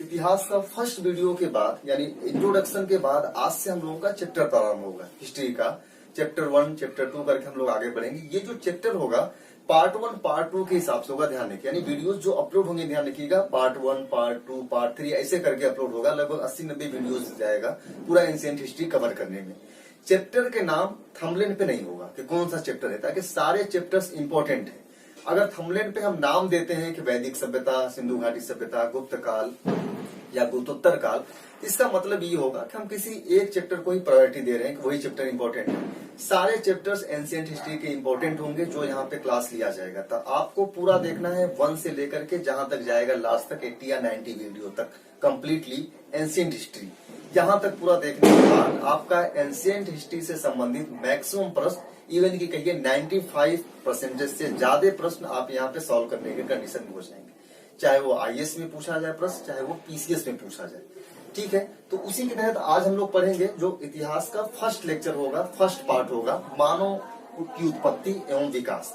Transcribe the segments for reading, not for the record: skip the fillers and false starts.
इतिहास का first video के बाद यानी इंट्रोडक्शन के बाद आज से हम लोगों का चैप्टर प्रारंभ होगा हिस्ट्री का। चैप्टर 1 चैप्टर 2 करके हम लोग आगे बढ़ेंगे। ये जो चैप्टर होगा पार्ट 1 पार्ट 2 के हिसाब से होगा, ध्यान रखिए। यानी वीडियोस जो अपलोड होंगे ध्यान रखिएगा, पार्ट 1 पार्ट 2 पार्ट 3 ऐसे करके अपलोड होगा। लगभग 80-90 वीडियोस जाएगा पूरा एंशिएंट हिस्ट्री कवर करने में। चैप्टर के नाम थंबनेल पे नहीं होगा कि कौन सा चैप्टर है, ताकि सारे चैप्टर्स इंपॉर्टेंट है। अगर थंबनेल पे हम नाम देते हैं कि वैदिक सभ्यता, सिंधु घाटी सभ्यता, गुप्त काल या गुप्तोत्तर काल, इसका मतलब ये होगा कि हम किसी एक चैप्टर को ही प्रायोरिटी दे रहे हैं कि वही चैप्टर इंपॉर्टेंट है। सारे चैप्टर्स एंशिएंट हिस्ट्री के इंपॉर्टेंट होंगे जो यहाँ पे क्लास लिया जाएगा। तो आपको पूरा देखना है 1 से लेकर के जहां तक जाएगा लास्ट तक 80 या 90 वीडियो तक कंप्लीटली एंशिएंट हिस्ट्री। यहाँ तक पूरा देखने के बाद आपका एंशिएंट हिस्ट्री से संबंधित मैक्सिमम प्रश्न, इवन की कहिए 95% से ज्यादा प्रश्न आप यहाँ पे सॉल्व करने के कंडीशन में हो जाएंगे। चाहे वो आईएएस में पूछा जाए प्रश्न, चाहे वो पीसीएस में पूछा जाए, ठीक है। तो उसी के तहत आज हम लोग पढ़ेंगे जो इतिहास का फर्स्ट लेक्चर होगा, फर्स्ट पार्ट होगा, मानव की उत्पत्ति एवं विकास।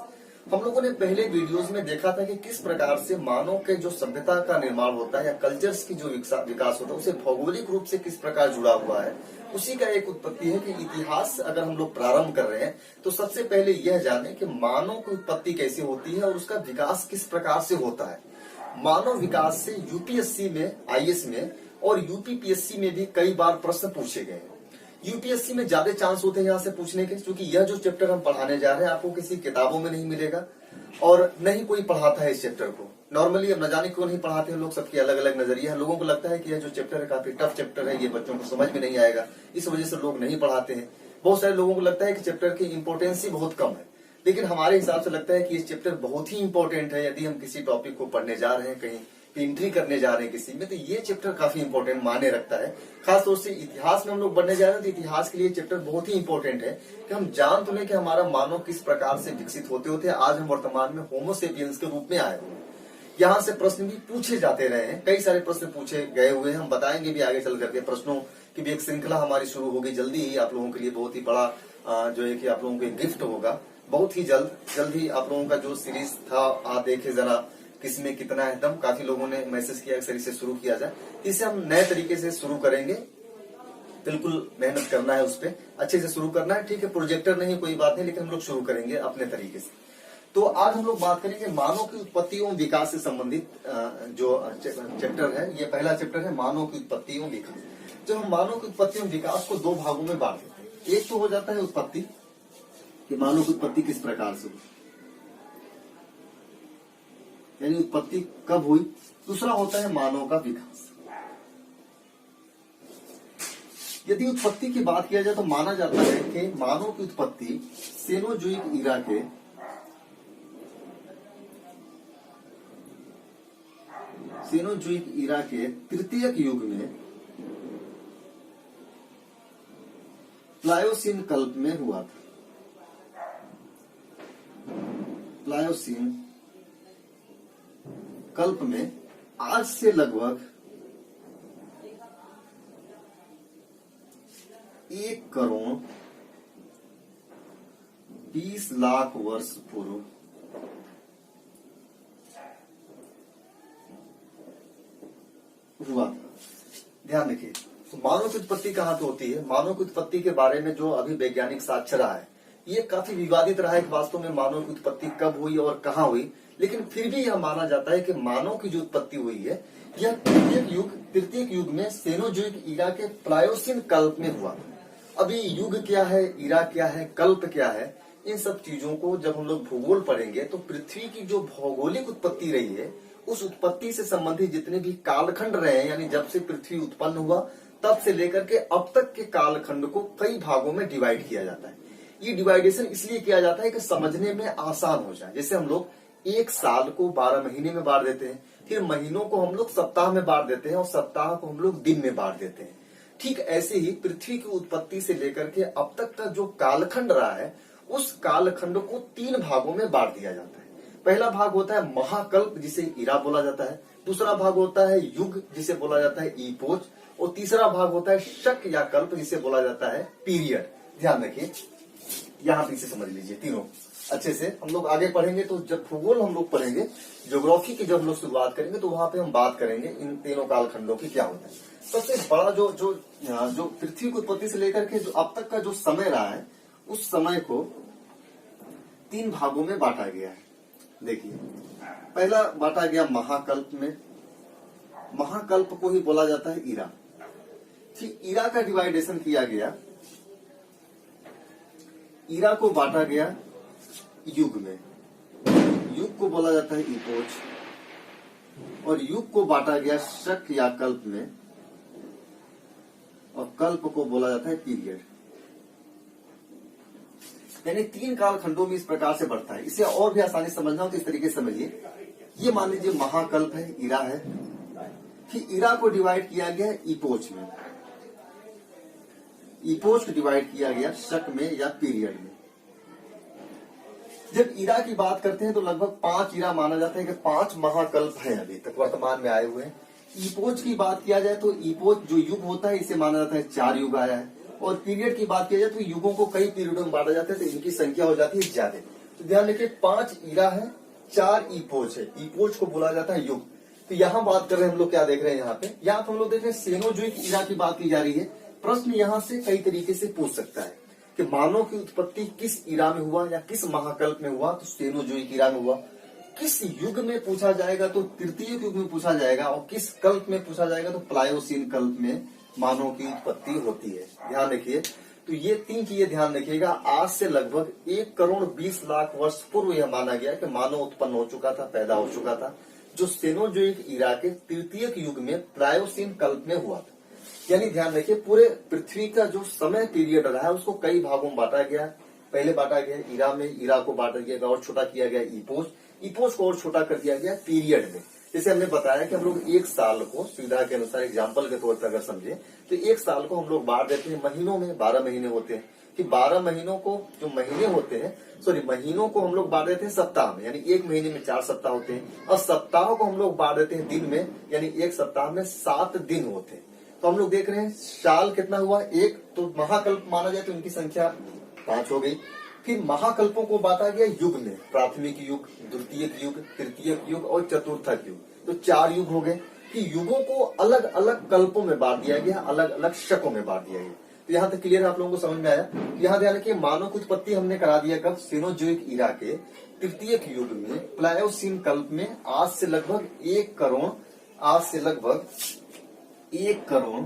हम लोगों ने पहले वीडियोस में देखा था कि किस प्रकार से मानव के जो सभ्यता का निर्माण होता है या कल्चर्स की जो विकास होता है उसे भौगोलिक रूप से किस प्रकार जुड़ा हुआ है। उसी का एक उत्पत्ति है कि इतिहास अगर हम लोग प्रारंभ कर रहे हैं तो सबसे पहले यह जाने कि मानव की उत्पत्ति कैसे होती है और उसका विकास किस प्रकार से होता है। मानव विकास से यूपीएससी में, आईएएस में और यूपीपीएससी में भी कई बार प्रश्न पूछे गए हैं। यूपीएससी में ज्यादा चांस होते हैं यहाँ से पूछने के, क्योंकि यह जो चैप्टर हम पढ़ाने जा रहे हैं आपको किसी किताबों में नहीं मिलेगा और नहीं कोई पढ़ाता है इस चैप्टर को। नॉर्मली अब न जाने क्यों नहीं पढ़ाते हैं लोग, सबकी अलग अलग नजरिया है। लोगों को लगता है कि यह जो चैप्टर है काफी टफ चैप्टर है, ये बच्चों को समझ में नहीं आएगा, इस वजह से लोग नहीं पढ़ाते हैं। बहुत सारे लोगों को लगता है कि चैप्टर की इंपोर्टेंस ही बहुत कम है, लेकिन हमारे हिसाब से लगता है कि ये चैप्टर बहुत ही इंपॉर्टेंट है। यदि हम किसी टॉपिक को पढ़ने जा रहे हैं, कहीं एंट्री करने जा रहे हैं किसी में, तो ये चैप्टर काफी इंपॉर्टेंट माने रखता है। खासतौर से इतिहास में हम लोग बढ़ने जा रहे हैं तो इतिहास के लिए चैप्टर बहुत ही इंपॉर्टेंट है कि हम जान तो लें कि हमारा मानव किस प्रकार से विकसित होते होते आज हम वर्तमान में होमोसेपियंस के रूप में आए हुए हैं। यहाँ से प्रश्न भी पूछे जाते रहे हैं, कई सारे प्रश्न पूछे गए हुए हैं। हम बताएंगे भी आगे चल करके। प्रश्नों की भी एक श्रृंखला हमारी शुरू होगी जल्दी ही। आप लोगों के लिए बहुत ही बड़ा जो है कि आप लोगों को गिफ्ट होगा बहुत ही जल्द ही। आप लोगों का जो सीरीज था आप देखे जरा किसमें कितना है दम। काफी लोगों ने मैसेज किया सीरीज से शुरू किया जाए, इसे हम नए तरीके से शुरू करेंगे। बिल्कुल मेहनत करना है, उस पर अच्छे से शुरू करना है, ठीक है। प्रोजेक्टर नहीं कोई बात नहीं, लेकिन हम लोग शुरू करेंगे अपने तरीके से। तो आज हम लोग बात करेंगे मानव की उत्पत्ति एवं विकास से संबंधित जो चैप्टर है। ये पहला चैप्टर है मानव की उत्पत्ति एवं विकास। जब हम मानव की उत्पत्ति एवं विकास को दो भागों में बांट देते हैं, एक तो हो जाता है उत्पत्ति कि मानव की उत्पत्ति किस प्रकार से हुई, यानी उत्पत्ति कब हुई। दूसरा होता है मानव का विकास। यदि उत्पत्ति की बात किया जाए तो माना जाता है कि मानव की उत्पत्ति सेनोजोइक ईरा के तृतीयक युग में प्लायोसीन कल्प में हुआ था। प्लायोसीन कल्प में आज से लगभग 1 करोड़ 20 लाख वर्ष पूर्व हुआ था। ध्यान रखिए। तो मानव की उत्पत्ति कहाँ पे होती है? मानव की उत्पत्ति के बारे में जो अभी वैज्ञानिक साक्ष्य रहा है ये काफी विवादित रहा है कि वास्तव में मानव की उत्पत्ति कब हुई और कहाँ हुई। लेकिन फिर भी यह माना जाता है कि मानव की जो उत्पत्ति हुई है यह तृतीयक युग में सेनोजोइक ईरा के प्लायोसीन कल्प में हुआ। अभी युग क्या है, ईरा क्या है, कल्प क्या है, इन सब चीजों को जब हम लोग भूगोल पढ़ेंगे तो पृथ्वी की जो भौगोलिक उत्पत्ति रही है उस उत्पत्ति से संबंधित जितने भी कालखंड रहे हैं, यानी जब से पृथ्वी उत्पन्न हुआ तब से लेकर के अब तक के कालखंड को कई भागों में डिवाइड किया जाता है। ये डिवाइडेशन इसलिए किया जाता है कि समझने में आसान हो जाए। जैसे हम लोग एक साल को 12 महीने में बांट देते हैं, फिर महीनों को हम लोग सप्ताह में बांट देते हैं और सप्ताह को हम लोग दिन में बांट देते हैं। ठीक ऐसे ही पृथ्वी की उत्पत्ति से लेकर के अब तक का जो कालखंड रहा है उस कालखंड को 3 भागों में बांट दिया जाता है। पहला भाग होता है महाकल्प जिसे ईरा बोला जाता है, दूसरा भाग होता है युग जिसे बोला जाता है ईपोच, और तीसरा भाग होता है शक या कल्प जिसे बोला जाता है पीरियड। ध्यान रखिए, यहाँ पे इसे समझ लीजिए तीनों। अच्छे से हम लोग आगे पढ़ेंगे। तो जब भूगोल हम लोग पढ़ेंगे, ज्योग्राफी की जब हम लोग शुरुआत करेंगे, तो वहां पे हम बात करेंगे इन तीनों कालखंडों की क्या होता है। सबसे बड़ा जो पृथ्वी की उत्पत्ति से लेकर के जो अब तक का जो समय रहा है, उस समय को 3 भागों में बांटा गया है। देखिए, पहला बांटा गया महाकल्प में। महाकल्प को ही बोला जाता है ईरा। फिर ईरा का डिवाइडेशन किया गया, ईरा को बांटा गया युग में। युग को बोला जाता है इपोच, और युग को बांटा गया शक या कल्प में, और कल्प को बोला जाता है पीरियड। यानी 3 कालखंडों में इस प्रकार से बढ़ता है। इसे और भी आसानी समझना हो तो इस तरीके से समझिए। ये मान लीजिए महाकल्प है, ईरा है। फिर ईरा को डिवाइड किया गया इपोच में, इपोच को डिवाइड किया गया शक में या पीरियड में। जब ईरा की बात करते हैं तो लगभग 5 ईरा माना जाता है कि 5 महाकल्प हैं अभी तक वर्तमान में आए हुए हैं। इपोच की बात किया जाए तो इपोच जो युग होता है, इसे माना जाता है 4 युग आया है। और पीरियड की बात किया जाए तो युगों को कई पीरियडों में बांटा जाता है, तो इनकी संख्या हो जाती है ज्यादा। तो ध्यान रखिए, 5 ईरा है, 4 इपोच है। इपोच को बोला जाता है युग। तो यहाँ बात कर रहे हैं हम लोग, क्या देख रहे हैं यहाँ पे हम लोग देख रहे हैं सेनोजोइक ईरा की बात की जा रही है। प्रश्न यहाँ से कई तरीके से पूछ सकता है कि मानव की उत्पत्ति किस ईरा में हुआ या किस महाकल्प में हुआ, तो सेनोजोइक ईरा में हुआ। किस युग में पूछा जाएगा तो तृतीय युग में पूछा जाएगा, और किस कल्प में पूछा जाएगा तो प्लायोसीन कल्प में मानव की उत्पत्ति होती है। ध्यान रखिए, तो ये 3 चीजें ध्यान रखिएगा। आज से लगभग 1 करोड़ 20 लाख वर्ष पूर्व यह माना गया कि मानव उत्पन्न हो चुका था, पैदा हो चुका था, जो सेनोजोइक ईरा के तृतीय युग में प्लायोसीन कल्प में हुआ था। यानी ध्यान रखिए, पूरे पृथ्वी का जो समय पीरियड रहा है उसको कई भागों में बांटा गया। पहले बांटा गया ईरा में, ईरा को बांटा गया और छोटा किया गया इपोच, इपोच को और छोटा कर दिया गया पीरियड में। जैसे हमने बताया कि हम लोग 1 साल को सुविधा के अनुसार एग्जाम्पल के तौर पर अगर समझे तो 1 साल को हम लोग बांट देते हैं महीनों में। 12 महीने होते हैं कि 12 महीनों को जो महीने होते हैं, महीनों को हम लोग बांट देते हैं सप्ताह में, यानी 1 महीने में 4 सप्ताह होते हैं। और सप्ताह को हम लोग बांट देते हैं दिन में, यानी 1 सप्ताह में 7 दिन होते हैं। तो हम लोग देख रहे हैं साल कितना हुआ, 1। तो महाकल्प माना जाए तो इनकी संख्या 5 हो गई। फिर महाकल्पों को बांटा गया युग में, प्राथमिक युग, द्वितीयक युग, तृतीयक युग और चतुर्थक युग। तो 4 युग हो गए। कि युगों को अलग अलग कल्पों में बांट दिया गया, अलग अलग शकों में बांट दिया गया। तो यहाँ तक क्लियर है, आप लोगों को समझ में आया। यहाँ ध्यान रखिए, मानव की उत्पत्ति हमने करा दिया कब, सेनोजोइक ईरा के तृतीयक युग में, प्लायोसीन कल्प में। आज से लगभग 1 करोड़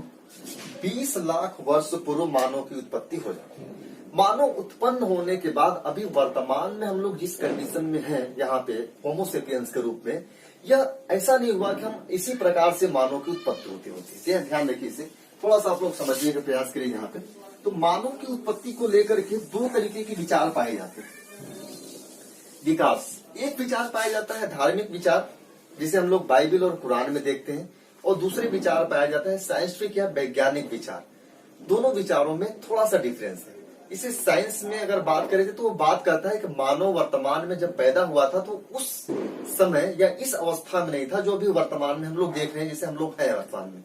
20 लाख वर्ष पूर्व मानव की उत्पत्ति हो जाती है। मानव उत्पन्न होने के बाद अभी वर्तमान में हम लोग जिस कंडीशन में हैं यहाँ पे होमोसेपियंस के रूप में, यह ऐसा नहीं हुआ कि हम इसी प्रकार से मानव की उत्पत्ति होती है। ध्यान रखिए, इसे थोड़ा सा आप लोग समझने का प्रयास करिए। यहाँ पे तो मानव की उत्पत्ति को लेकर के 2 तरीके के विचार पाए जाते हैं। विकास, एक विचार पाया जाता है धार्मिक विचार, जिसे हम लोग बाइबल और कुरान में देखते हैं, और दूसरे विचार पाया जाता है साइंटिफिक या वैज्ञानिक विचार। दोनों विचारों में थोड़ा सा डिफरेंस है। इसे साइंस में अगर बात करें तो वो बात करता है कि मानव वर्तमान में जब पैदा हुआ था तो उस समय या इस अवस्था में नहीं था जो अभी वर्तमान में हम लोग देख रहे हैं, जैसे हम लोग हैं वर्तमान में।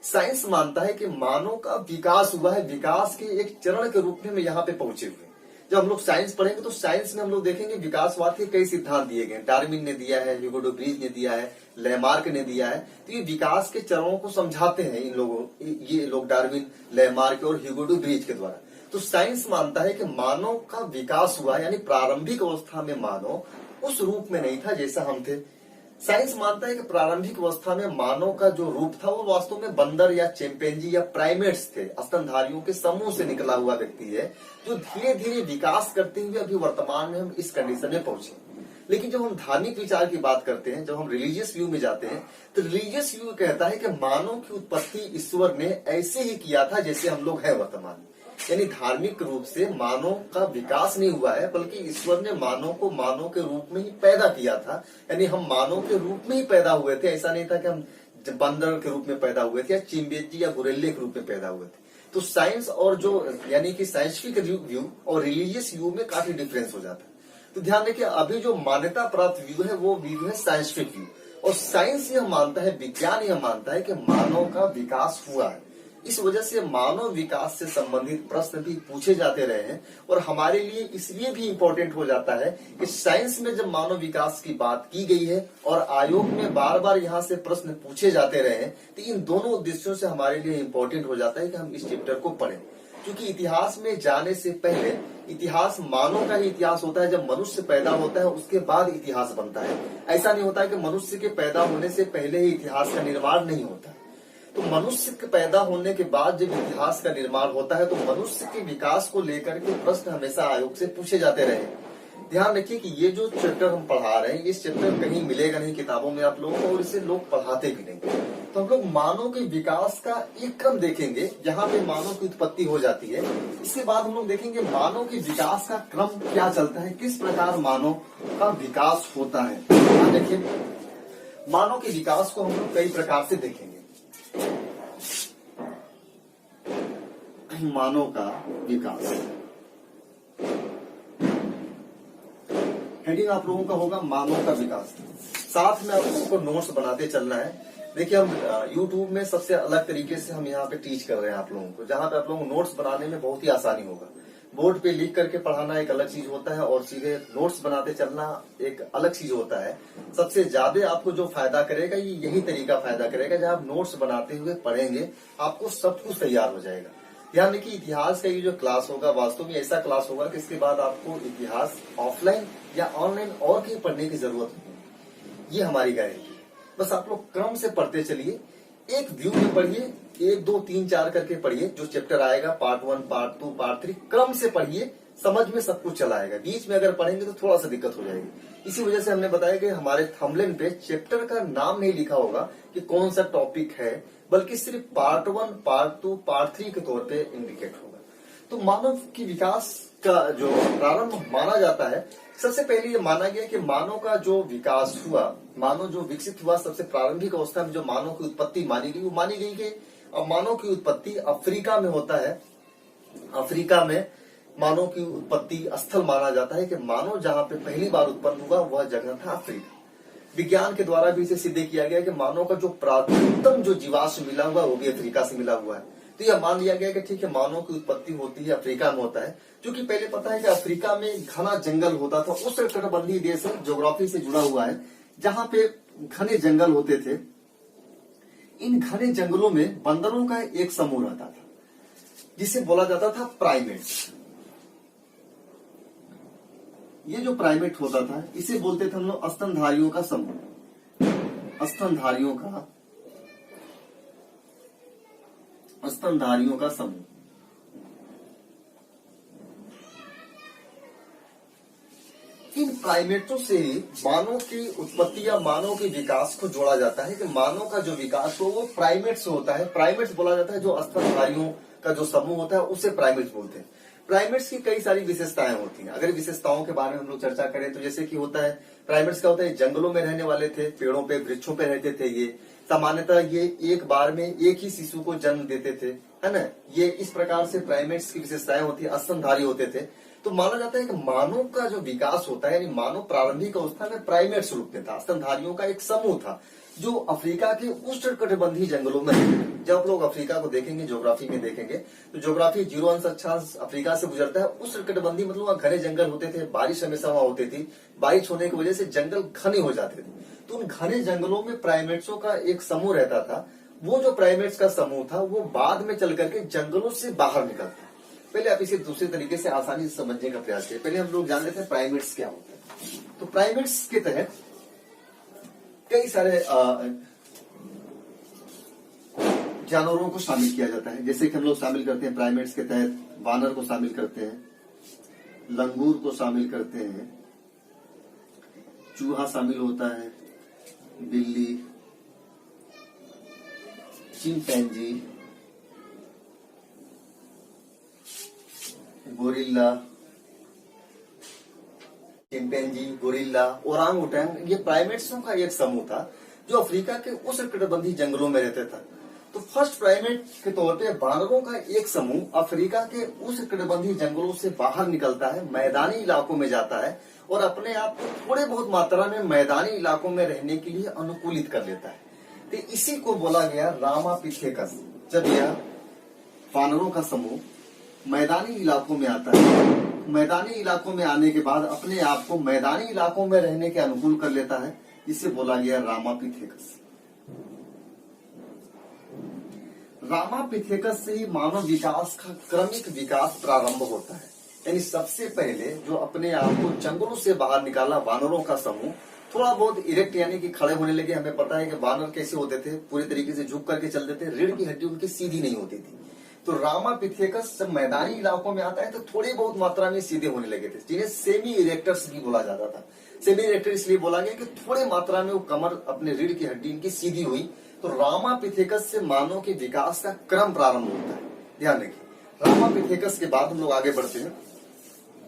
साइंस मानता है कि मानव का विकास हुआ है, विकास के एक चरण के रूप में हम यहाँ पे पहुंचे हुए। जब हम लोग साइंस पढ़ेंगे तो साइंस में हम लोग देखेंगे विकासवाद के कई सिद्धांत दिए गए। डार्विन ने दिया है, ह्यूगो डू ब्रीज ने दिया है, लैमार्क ने दिया है। तो ये विकास के चरणों को समझाते हैं ये लोग डार्विन, लैमार्क और ह्यूगो डू ब्रीज के द्वारा। तो साइंस मानता है कि मानव का विकास हुआ, यानी प्रारंभिक अवस्था में मानव उस रूप में नहीं था जैसा हम थे। साइंस मानता है कि प्रारंभिक अवस्था में मानव का जो रूप था वो वास्तव में बंदर या चिंपैंजी या प्राइमेट्स थे, स्तनधारियों के समूह से निकला हुआ व्यक्ति है, जो धीरे धीरे विकास करते हुए अभी वर्तमान में हम इस कंडीशन में पहुंचे। लेकिन जब हम धार्मिक विचार की बात करते हैं, जब हम रिलीजियस व्यू में जाते हैं, तो रिलीजियस व्यू कहता है कि मानव की उत्पत्ति ईश्वर ने ऐसे ही किया था जैसे हम लोग हैं वर्तमान में। यानी धार्मिक रूप से मानव का विकास नहीं हुआ है, बल्कि ईश्वर ने मानव को मानव के रूप में ही पैदा किया था। यानी हम मानव के रूप में ही पैदा हुए थे, ऐसा नहीं था कि हम बंदर के रूप में पैदा हुए थे या चिंपैंजी या गोरिल्ले के रूप में पैदा हुए थे। तो साइंस और जो यानी कि साइंटिफिक व्यू और रिलीजियस व्यू में काफी डिफरेंस हो जाता है। तो ध्यान रखिए, अभी जो मान्यता प्राप्त व्यू है वो व्यू है साइंटिफिक व्यू। और साइंस यह मानता है, विज्ञान यह मानता है कि मानव का विकास हुआ है। इस वजह से मानव विकास से संबंधित प्रश्न भी पूछे जाते रहे हैं और हमारे लिए इसलिए भी इम्पोर्टेंट हो जाता है कि साइंस में जब मानव विकास की बात की गई है और आयोग में बार बार यहाँ से प्रश्न पूछे जाते रहे हैं, तो इन दोनों उद्देश्यों से हमारे लिए इम्पोर्टेंट हो जाता है कि हम इस चैप्टर को पढ़ें। क्योंकि इतिहास में जाने से पहले इतिहास मानव का ही इतिहास होता है। जब मनुष्य पैदा होता है उसके बाद इतिहास बनता है। ऐसा नहीं होता है कि मनुष्य के पैदा होने से पहले ही इतिहास का निर्माण नहीं होता। तो मनुष्य के पैदा होने के बाद जब इतिहास का निर्माण होता है तो मनुष्य के विकास को लेकर के प्रश्न हमेशा आयोग से पूछे जाते रहे। ध्यान रखिए कि ये जो चैप्टर हम पढ़ा रहे हैं, इस चैप्टर कहीं मिलेगा नहीं किताबों में आप लोगों को, और इसे लोग पढ़ाते भी नहीं। तो हम लोग मानव के विकास का एक क्रम देखेंगे जहाँ पे मानव की उत्पत्ति हो जाती है। इसके बाद हम लोग देखेंगे मानव के विकास का क्रम क्या चलता है, किस प्रकार मानव का विकास होता है। देखिए, मानव के विकास को हम लोग कई प्रकार से देखेंगे। मानव का विकास, हेडिंग आप लोगों का होगा मानव का विकास। साथ में आप लोगों को नोट्स बनाते चलना है। देखिए, हम YouTube में सबसे अलग तरीके से हम यहाँ पे टीच कर रहे हैं आप लोगों को, जहाँ पे आप लोगों को नोट्स बनाने में बहुत ही आसानी होगा। बोर्ड पे लिख करके पढ़ाना एक अलग चीज होता है और सीधे नोट्स बनाते चलना एक अलग चीज होता है। सबसे ज्यादा आपको जो फायदा करेगा ये यही तरीका फायदा करेगा, जब आप नोट्स बनाते हुए पढ़ेंगे आपको सब कुछ तैयार हो जाएगा। ध्यान रखिए, इतिहास का ये जो क्लास होगा वास्तव में ऐसा क्लास होगा कि इसके बाद आपको इतिहास ऑफलाइन या ऑनलाइन और कहीं पढ़ने की जरूरत नहीं। ये हमारी गारंटी है। बस आप लोग क्रम से पढ़ते चलिए, एक व्यू में पढ़िए, 1 2 3 4 करके पढ़िए। जो चैप्टर आएगा पार्ट 1 पार्ट 2 पार्ट 3 क्रम से पढ़िए, समझ में सब कुछ चला आएगा। बीच में अगर पढ़ेंगे तो थोड़ा सा दिक्कत हो जाएगी। इसी वजह से हमने बताया कि हमारे थंबनेल पे चैप्टर का नाम नहीं लिखा होगा कि कौन सा टॉपिक है, बल्कि सिर्फ पार्ट 1 पार्ट 2 पार्ट 3 के तौर पे इंडिकेट होगा। तो मानव की विकास का जो प्रारंभ माना जाता है, सबसे पहले ये माना गया कि मानव का जो विकास हुआ, मानव जो विकसित हुआ, सबसे प्रारंभिक अवस्था में जो मानव की उत्पत्ति मानी गई, वो मानी गई कि मानव की उत्पत्ति अफ्रीका में होता है। अफ्रीका में मानव की उत्पत्ति स्थल माना जाता है कि मानव जहाँ पे पहली बार उत्पन्न हुआ वह जगह था अफ्रीका। विज्ञान के द्वारा भी इसे सिद्ध किया गया कि मानव का जो प्राचीनतम जो जीवाश्म मिला हुआ वो भी अफ्रीका से मिला हुआ है। तो यह मान लिया गया कि ठीक है, मानव की उत्पत्ति होती है अफ्रीका में होता है। क्योंकि पहले पता है कि अफ्रीका में घना जंगल होता था, उस तटबंधी देश है, ज्योग्राफी से जुड़ा हुआ है, जहाँ पे घने जंगल होते थे। इन घने जंगलों में बंदरों का एक समूह रहता था जिसे बोला जाता था प्राइमेट्स। ये जो प्राइमेट होता था इसे बोलते थे हम लोग स्तनधारियों का समूह। स्तनधारियों का समूह। इन प्राइमेटों से मानव की उत्पत्ति या मानव के विकास को जोड़ा जाता है कि मानव का जो विकास हो वो प्राइमेट से होता है। प्राइमेट्स बोला जाता है जो स्तनधारियों का जो समूह होता है उसे प्राइमेट्स बोलते हैं। प्राइमेट्स की कई सारी विशेषताएं होती हैं। अगर विशेषताओं के बारे में हम लोग चर्चा करें तो जैसे कि होता है, प्राइमेट्स का होता है जंगलों में रहने वाले थे, पेड़ों पे वृक्षों पे रहते थे। ये सामान्यतः ये एक बार में एक ही शिशु को जन्म देते थे, है ना। ये इस प्रकार से प्राइमेट्स की विशेषताएं होती है, स्तनधारी होते थे। तो माना जाता है कि मानव का जो विकास होता है, यानी मानव प्रारंभिक अवस्था में प्राइमेट्स रूप में था, स्तनधारियों का एक समूह था जो अफ्रीका के उष्णकटिबंधीय जंगलों में रहते। जब लोग अफ्रीका को देखेंगे, ज्योग्राफी में देखेंगे तो ज्योग्राफी 0 अंश अक्षांश अफ्रीका से गुजरता है। उष्णकटिबंधीय मतलब वहाँ घने जंगल होते थे, बारिश हमेशा वहाँ होती थी, बारिश होने की वजह से जंगल घने हो जाते थे। तो उन घने जंगलों में प्राइमेट्सों का एक समूह रहता था। वो जो प्राइमेट्स का समूह था वो बाद में चल करके जंगलों से बाहर निकलता। पहले आप इसे दूसरे तरीके से आसानी से समझने का प्रयास करें। पहले हम लोग जान लेते हैं प्राइमेट्स क्या होता है। तो प्राइमेट्स के तहत कई सारे जानवरों को शामिल किया जाता है। जैसे कि हम लोग शामिल करते हैं प्राइमेट्स के तहत वानर को शामिल करते हैं, लंगूर को शामिल करते हैं, चूहा शामिल होता है, बिल्ली, chimpanzee, gorilla, chimpanzee, gorilla, orangutan, ये प्राइमेट्सों का एक समूह था जो अफ्रीका के उष्णकटिबंधीय जंगलों में रहता था। तो फर्स्ट प्राइमेट के तौर पे बानरों का एक समूह अफ्रीका के उष्णकटिबंधीय जंगलों से बाहर निकलता है, मैदानी इलाकों में जाता है और अपने आप को थोड़े बहुत मात्रा में मैदानी इलाकों में रहने के लिए अनुकूलित कर लेता है। तो इसी को बोला गया रामापिथेकस। जब यह वानरों का समूह मैदानी इलाकों में आता है। मैदानी इलाकों में आने के बाद अपने आप को मैदानी इलाकों में रहने के अनुकूल कर लेता है, इसे बोला गया रामापिथेकस। रामापिथेकस से ही मानव विकास का क्रमिक विकास प्रारंभ होता है। यानी सबसे पहले जो अपने आप को जंगलों से बाहर निकाला वानरों का समूह, थोड़ा बहुत इरेक्ट यानी कि खड़े होने लगे। हमें पता है कि वानर कैसे होते थे, पूरी तरीके से झुक करके चलते थे, रीढ़ की हड्डी उनकी सीधी नहीं होती थी। तो रामापिथेकस जब मैदानी इलाकों में आता है तो थोड़ी बहुत मात्रा में सीधे होने लगे थे, जिन्हें सेमी इरेक्टर्स भी बोला जाता था। सेमी इरेक्टर इसलिए बोला गया कि थोड़े मात्रा में वो कमर अपने रीढ़ की हड्डी इनकी सीधी हुई। तो रामापिथेकस से मानव के विकास का क्रम प्रारंभ होता है। ध्यान रखिए, रामापिथेकस के बाद हम लोग आगे बढ़ते हैं।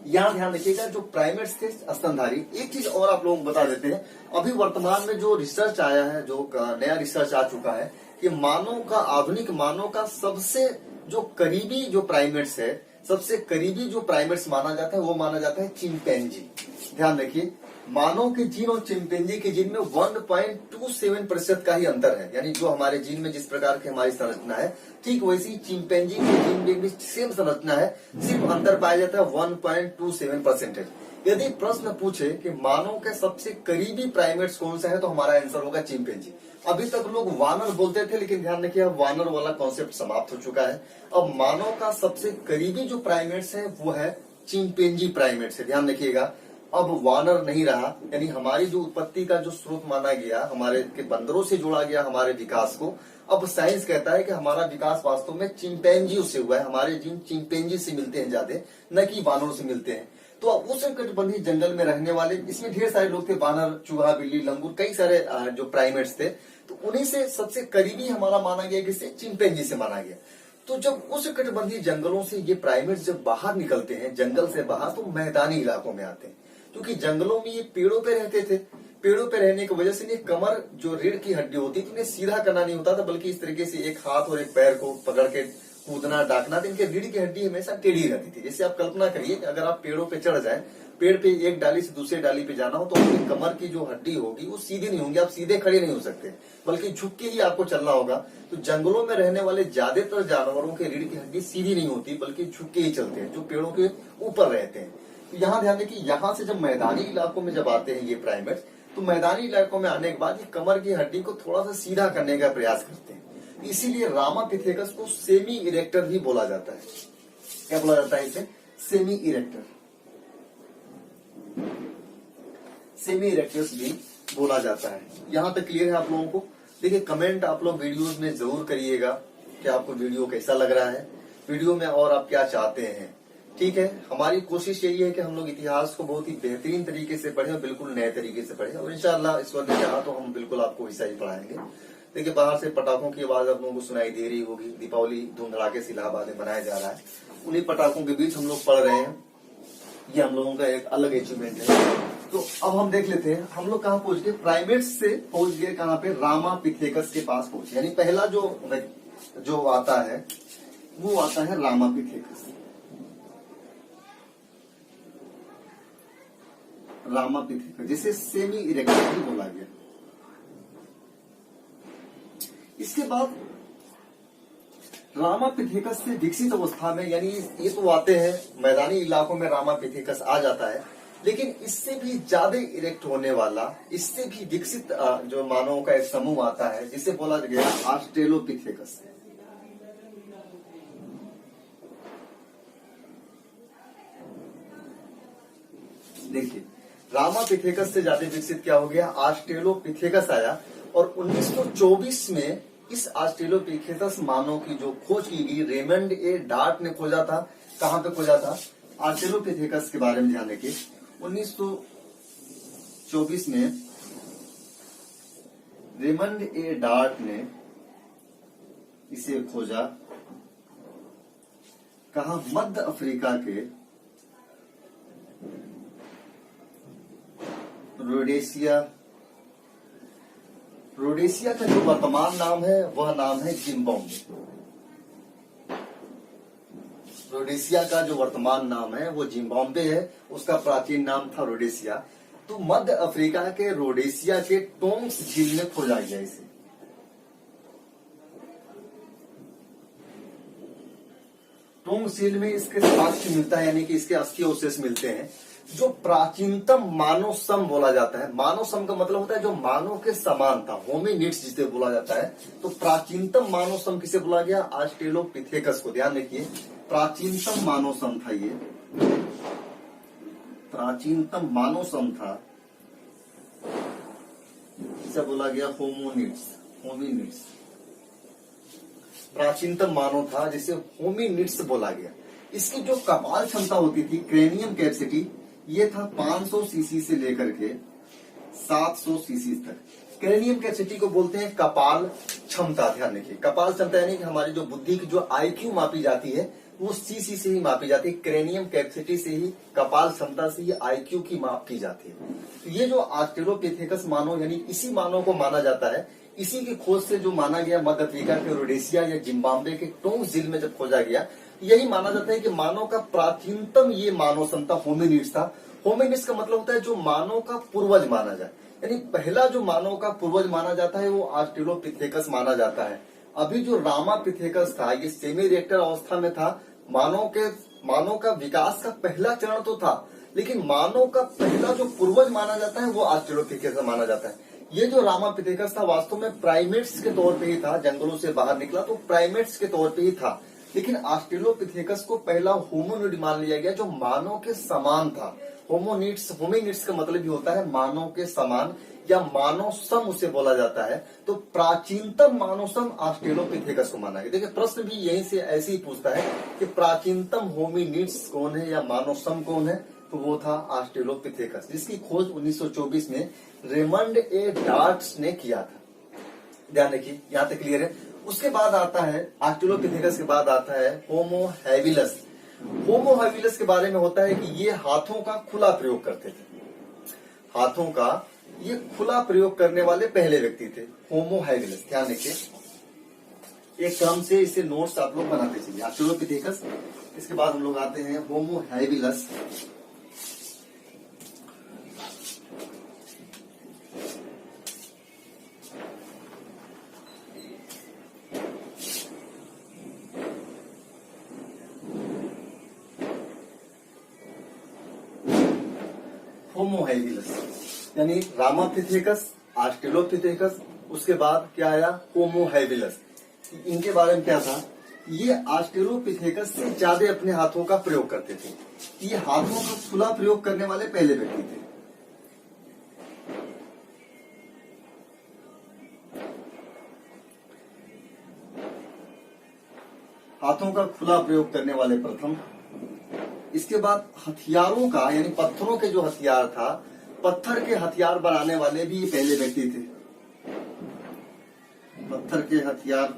यहाँ ध्यान रखिएगा, जो प्राइमेट्स थे स्तनधारी। एक चीज और आप लोगों को बता देते हैं, अभी वर्तमान में जो रिसर्च आया है, जो नया रिसर्च आ चुका है कि मानव का, आधुनिक मानव का सबसे जो करीबी जो प्राइमेट्स है, सबसे करीबी जो प्राइमेट्स माना जाता है वो माना जाता है चिंपैंजी। ध्यान रखिए, मानव के जीन और चिंपैंजी के जीन में 1.27% का ही अंतर है। यानी जो हमारे जीन में जिस प्रकार की हमारी संरचना है, ठीक वैसी चिंपैंजी के जीन में भी सेम संरचना है, सिर्फ अंतर पाया जाता है 1.27%। यदि प्रश्न पूछे कि मानव के सबसे करीबी प्राइमेट्स कौन सा है, तो हमारा आंसर होगा चिंपैंजी। अभी तक लोग वानर बोलते थे, लेकिन ध्यान रखिए अब वानर वाला कॉन्सेप्ट समाप्त हो चुका है। अब मानव का सबसे करीबी जो प्राइमेट्स है वो है चिंपैंजी प्राइमेट्स है। ध्यान रखिएगा, अब वानर नहीं रहा। यानी हमारी जो उत्पत्ति का जो स्रोत माना गया, हमारे के बंदरों से जोड़ा गया हमारे विकास को, अब साइंस कहता है कि हमारा विकास वास्तव में चिंपैंजियों से हुआ है। हमारे जीन चिंपैंजी से मिलते हैं ज्यादा, न कि वानरों से मिलते हैं। तो अब उष्णकटिबंधीय जंगल में रहने वाले, इसमें ढेर सारे लोग थे, वानर, चूहा, बिल्ली, लंगूर, कई सारे जो प्राइमेट्स थे। तो उन्हीं से सबसे करीबी हमारा माना गया, किससे? चिंपैंजी से माना गया। तो जब उष्णकटिबंधीय जंगलों से ये प्राइमेट्स जब बाहर निकलते हैं, जंगल से बाहर, तो मैदानी इलाकों में आते हैं। क्योंकि जंगलों में ये पेड़ों पे रहते थे, पेड़ों पे रहने की वजह से इन्हें कमर, जो रीढ़ की हड्डी होती थी, इन्हें सीधा करना नहीं होता था, बल्कि इस तरीके से एक हाथ और एक पैर को पकड़ के कूदना, डाकना, तो इनके रीढ़ की हड्डी हमेशा टेढ़ी रहती थी। जैसे आप कल्पना करिए कि अगर आप पेड़ों पे चढ़ जाए, पेड़ पे एक डाली से दूसरे डाली पे जाना हो, तो आपकी कमर की जो हड्डी होगी वो सीधी नहीं होंगी, आप सीधे खड़े नहीं हो सकते, बल्कि झुक के ही आपको चलना होगा। तो जंगलों में रहने वाले ज्यादातर जानवरों के रीढ़ की हड्डी सीधी नहीं होती, बल्कि झुक के ही चलते हैं, जो पेड़ों के ऊपर रहते हैं। तो यहाँ ध्यान रखिए, यहाँ से जब मैदानी इलाकों में जब आते हैं ये प्राइमेट्स, तो मैदानी इलाकों में आने के बाद ये कमर की हड्डी को थोड़ा सा सीधा करने का प्रयास करते हैं। इसीलिए रामापिथेकस को सेमी इरेक्टर भी बोला जाता है। क्या बोला जाता है इसे? Semi erector. सेमी इरेक्टर्स भी बोला जाता है। यहाँ तक क्लियर है आप लोगों को? देखिए, कमेंट आप लोग वीडियोस में जरूर करिएगा कि आपको वीडियो कैसा लग रहा है, वीडियो में और आप क्या चाहते हैं। ठीक है, हमारी कोशिश यही है कि हम लोग इतिहास को बहुत ही बेहतरीन तरीके से पढ़ें और बिल्कुल नए तरीके से पढ़ें, और इंशाअल्लाह ईश्वर ने चाहा तो हम बिल्कुल आपको वैसा ही पढ़ाएंगे। देखिए, बाहर से पटाखों की आवाज आप लोगों को सुनाई दे रही होगी। दीपावली धूम धड़ाके से इलाहाबाद में मनाया जा रहा है, उन्हीं पटाखों के बीच हम लोग पढ़ रहे हैं। ये हम लोगों का एक अलग अचीवमेंट है। तो अब हम देख लेते हैं हम लोग कहाँ पहुंच गए। प्राइमेट्स से पहुंच गए कहाँ पे? रामापिथेकस के पास पहुंचे। यानी पहला जो आता है वो आता है रामापिथेकस। रामापिथेकस जिसे सेमी इरेक्टर भी बोला गया। इसके बाद रामापिथेकस से विकसित अवस्था में, यानी ये तो आते हैं मैदानी इलाकों में, रामापिथेकस आ जाता है, लेकिन इससे भी ज्यादा इरेक्ट होने वाला, इससे भी विकसित जो मानवों का एक समूह आता है, जिसे बोला गया ऑस्ट्रेलोपिथेकस। देखिए, रामापिथेकस से ज्यादा विकसित क्या हो गया? ऑस्ट्रेलोपिथेकस आया, और 1924 में इस ऑस्ट्रेलोपिथेकस मानव की जो खोज की गई, रेमंड ए डार्ट ने खोजा था। कहां पे खोजा था? ऑस्ट्रेलोपिथेकस के बारे में ध्यान रखिए। 1924 में रेमंड ए डार्ट ने इसे खोजा। कहा? मध्य अफ्रीका के रोडेशिया का जो वर्तमान नाम है वह नाम है जिम्बाब्वे। रोडेशिया का जो वर्तमान नाम है वो जिम्बाब्वे है, उसका प्राचीन नाम था रोडेशिया। तो मध्य अफ्रीका के रोडेशिया के टोंग्स झील में खोजा गया इसे। टोंगसील में इसके साक्ष्य मिलता है, यानी कि इसके अस्थि अवशेष मिलते हैं। जो प्राचीनतम मानव सम बोला जाता है, मानव सम का मतलब होता है जो मानव के समान था, होमिनिड्स जिसे बोला जाता है। तो प्राचीनतम मानव सम किसे बोला गया? ऑस्ट्रेलोपिथेकस को। ध्यान रखिए, प्राचीनतम मानव सम था ये, प्राचीनतम मानव सम था, इसे बोला गया होमोनिड्स, होमिनिड्स। प्राचीनतम मानव था जिसे होमिनिड्स बोला गया। इसकी जो कपाल क्षमता होती थी, क्रेनियम कैपेसिटी, ये था 500 सीसी से लेकर के 700 सीसी तक। क्रेनियम कैपेसिटी को बोलते हैं कपाल क्षमता। ध्यान रखिए, कपाल क्षमता यानी कि हमारी जो बुद्धि की जो आईक्यू मापी जाती है वो सीसी से ही मापी जाती है, क्रेनियम कैपेसिटी से ही, कपाल क्षमता से ही आईक्यू की माप की जाती है। तो ये जो ऑस्ट्रेलोपिथेकस मानव यानी इसी मानव को माना जाता है। इसी की खोज से जो माना गया मध्य अफ्रीका के रोडेशिया या जिम्बाब्वे के टोंगसील में जब खोजा गया, यही माना जाता है कि मानव का प्राचीनतम ये मानव संता होमिनिड्स था। होमिनिड्स का मतलब होता है जो मानव का पूर्वज माना जाए, यानी पहला जो मानव का पूर्वज माना जाता है वो ऑस्ट्रेलोपिथेकस माना जाता है। अभी जो रामापिथेकस था ये सेमी रिएक्टर अवस्था में था। मानव का विकास का पहला चरण तो था, लेकिन मानव का पहला जो पूर्वज माना जाता है वो ऑस्ट्रेलोपिथेकस माना जाता है। ये जो रामापिथेकस था वास्तव में प्राइमेट्स के तौर पे ही था, जंगलों से बाहर निकला तो प्राइमेट्स के तौर पे ही था। लेकिन ऑस्ट्रेलोपिथेकस को पहला होमोनिड मान लिया गया जो मानव के समान था। होमिनिड्स का मतलब भी होता है मानव के समान या मानव सम उसे बोला जाता है। तो प्राचीनतम मानव सम ऑस्ट्रेलोपिथेकस को माना गया। देखिए प्रश्न भी यहीं से ऐसे ही पूछता है कि प्राचीनतम होमिनिड्स कौन है या मानव सम कौन है, तो वो था ऑस्ट्रेलोपिथेकस, जिसकी खोज 1924 में रेमंड ए डार्ट्स ने किया था। ध्यान रखिए, यहाँ तक क्लियर है। उसके बाद आता है ऑस्ट्रेलोपिथेकस के बाद आता है होमो हैबिलस। होमो हैबिलस के बारे में होता है कि ये हाथों का खुला प्रयोग करते थे, हाथों का ये खुला प्रयोग करने वाले पहले व्यक्ति थे, होमो हैबिलस। ध्यान रखिए, एक क्रम से इसे नोट्स आप लोग बनाते चलिए। ऑस्ट्रेलोपिथेकस, इसके बाद हम लोग आते हैं होमो हैबिलस। होमो हैबिलस यानी रामापिथेकस, ऑस्ट्रेलोपिथेकस, उसके बाद क्या आया होमो हैबिलस। इनके बारे में क्या था, ये ऑस्ट्रेलोपिथेकस से ज्यादा अपने हाथों का प्रयोग करते थे। ये हाथों का खुला प्रयोग करने वाले पहले व्यक्ति थे। हाथों का खुला प्रयोग करने वाले प्रथम। इसके बाद हथियारों का यानी पत्थरों के जो हथियार था, पत्थर के हथियार बनाने वाले भी पहले व्यक्ति थे। पत्थर के हथियार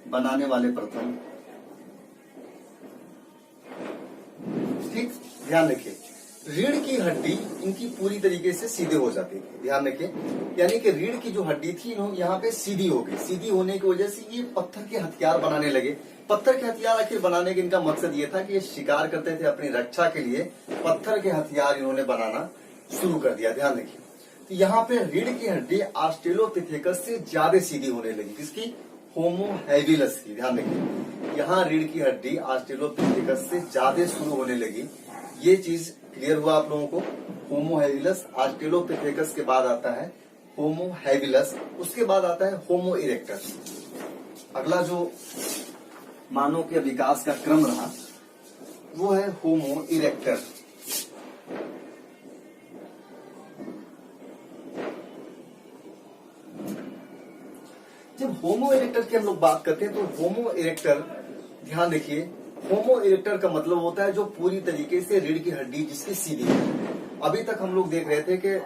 बनाने वाले प्रथम। ठीक, ध्यान रखिए, रीढ़ की हड्डी इनकी पूरी तरीके से सीधे हो जाती थी। ध्यान रखिए, यानी कि रीढ़ की जो हड्डी थी यहाँ पे सीधी हो गई। सीधी होने की वजह से ये पत्थर के हथियार बनाने लगे। पत्थर के हथियार आखिर बनाने का इनका मकसद ये था कि ये शिकार करते थे, अपनी रक्षा के लिए पत्थर के हथियार इन्होंने बनाना शुरू कर दिया। ध्यान रखिए, तो यहाँ पे रीढ़ की हड्डी ऑस्ट्रेलोपिथेकस से ज्यादा सीधी होने लगी। किसकी? होमो हैबिलस की। ध्यान रखिए, यहाँ रीढ़ की हड्डी ऑस्ट्रेलोपिथेकस से ज्यादा शुरू होने लगी। ये चीज क्लियर हुआ आप लोगों को। होमो हैबिलस, ऑस्ट्रेलोपिथेकस के बाद आता है होमो हैबिलस, उसके बाद आता है होमो इरेक्टस। अगला जो मानव के विकास का क्रम रहा वो है होमो इरेक्टर। जब होमो इरेक्टर की हम लोग बात करते हैं तो होमो इरेक्टर, ध्यान रखिए, होमो इरेक्टर का मतलब होता है जो पूरी तरीके से रीढ़ की हड्डी जिसकी सीधी है। अभी तक हम लोग देख रहे थे कि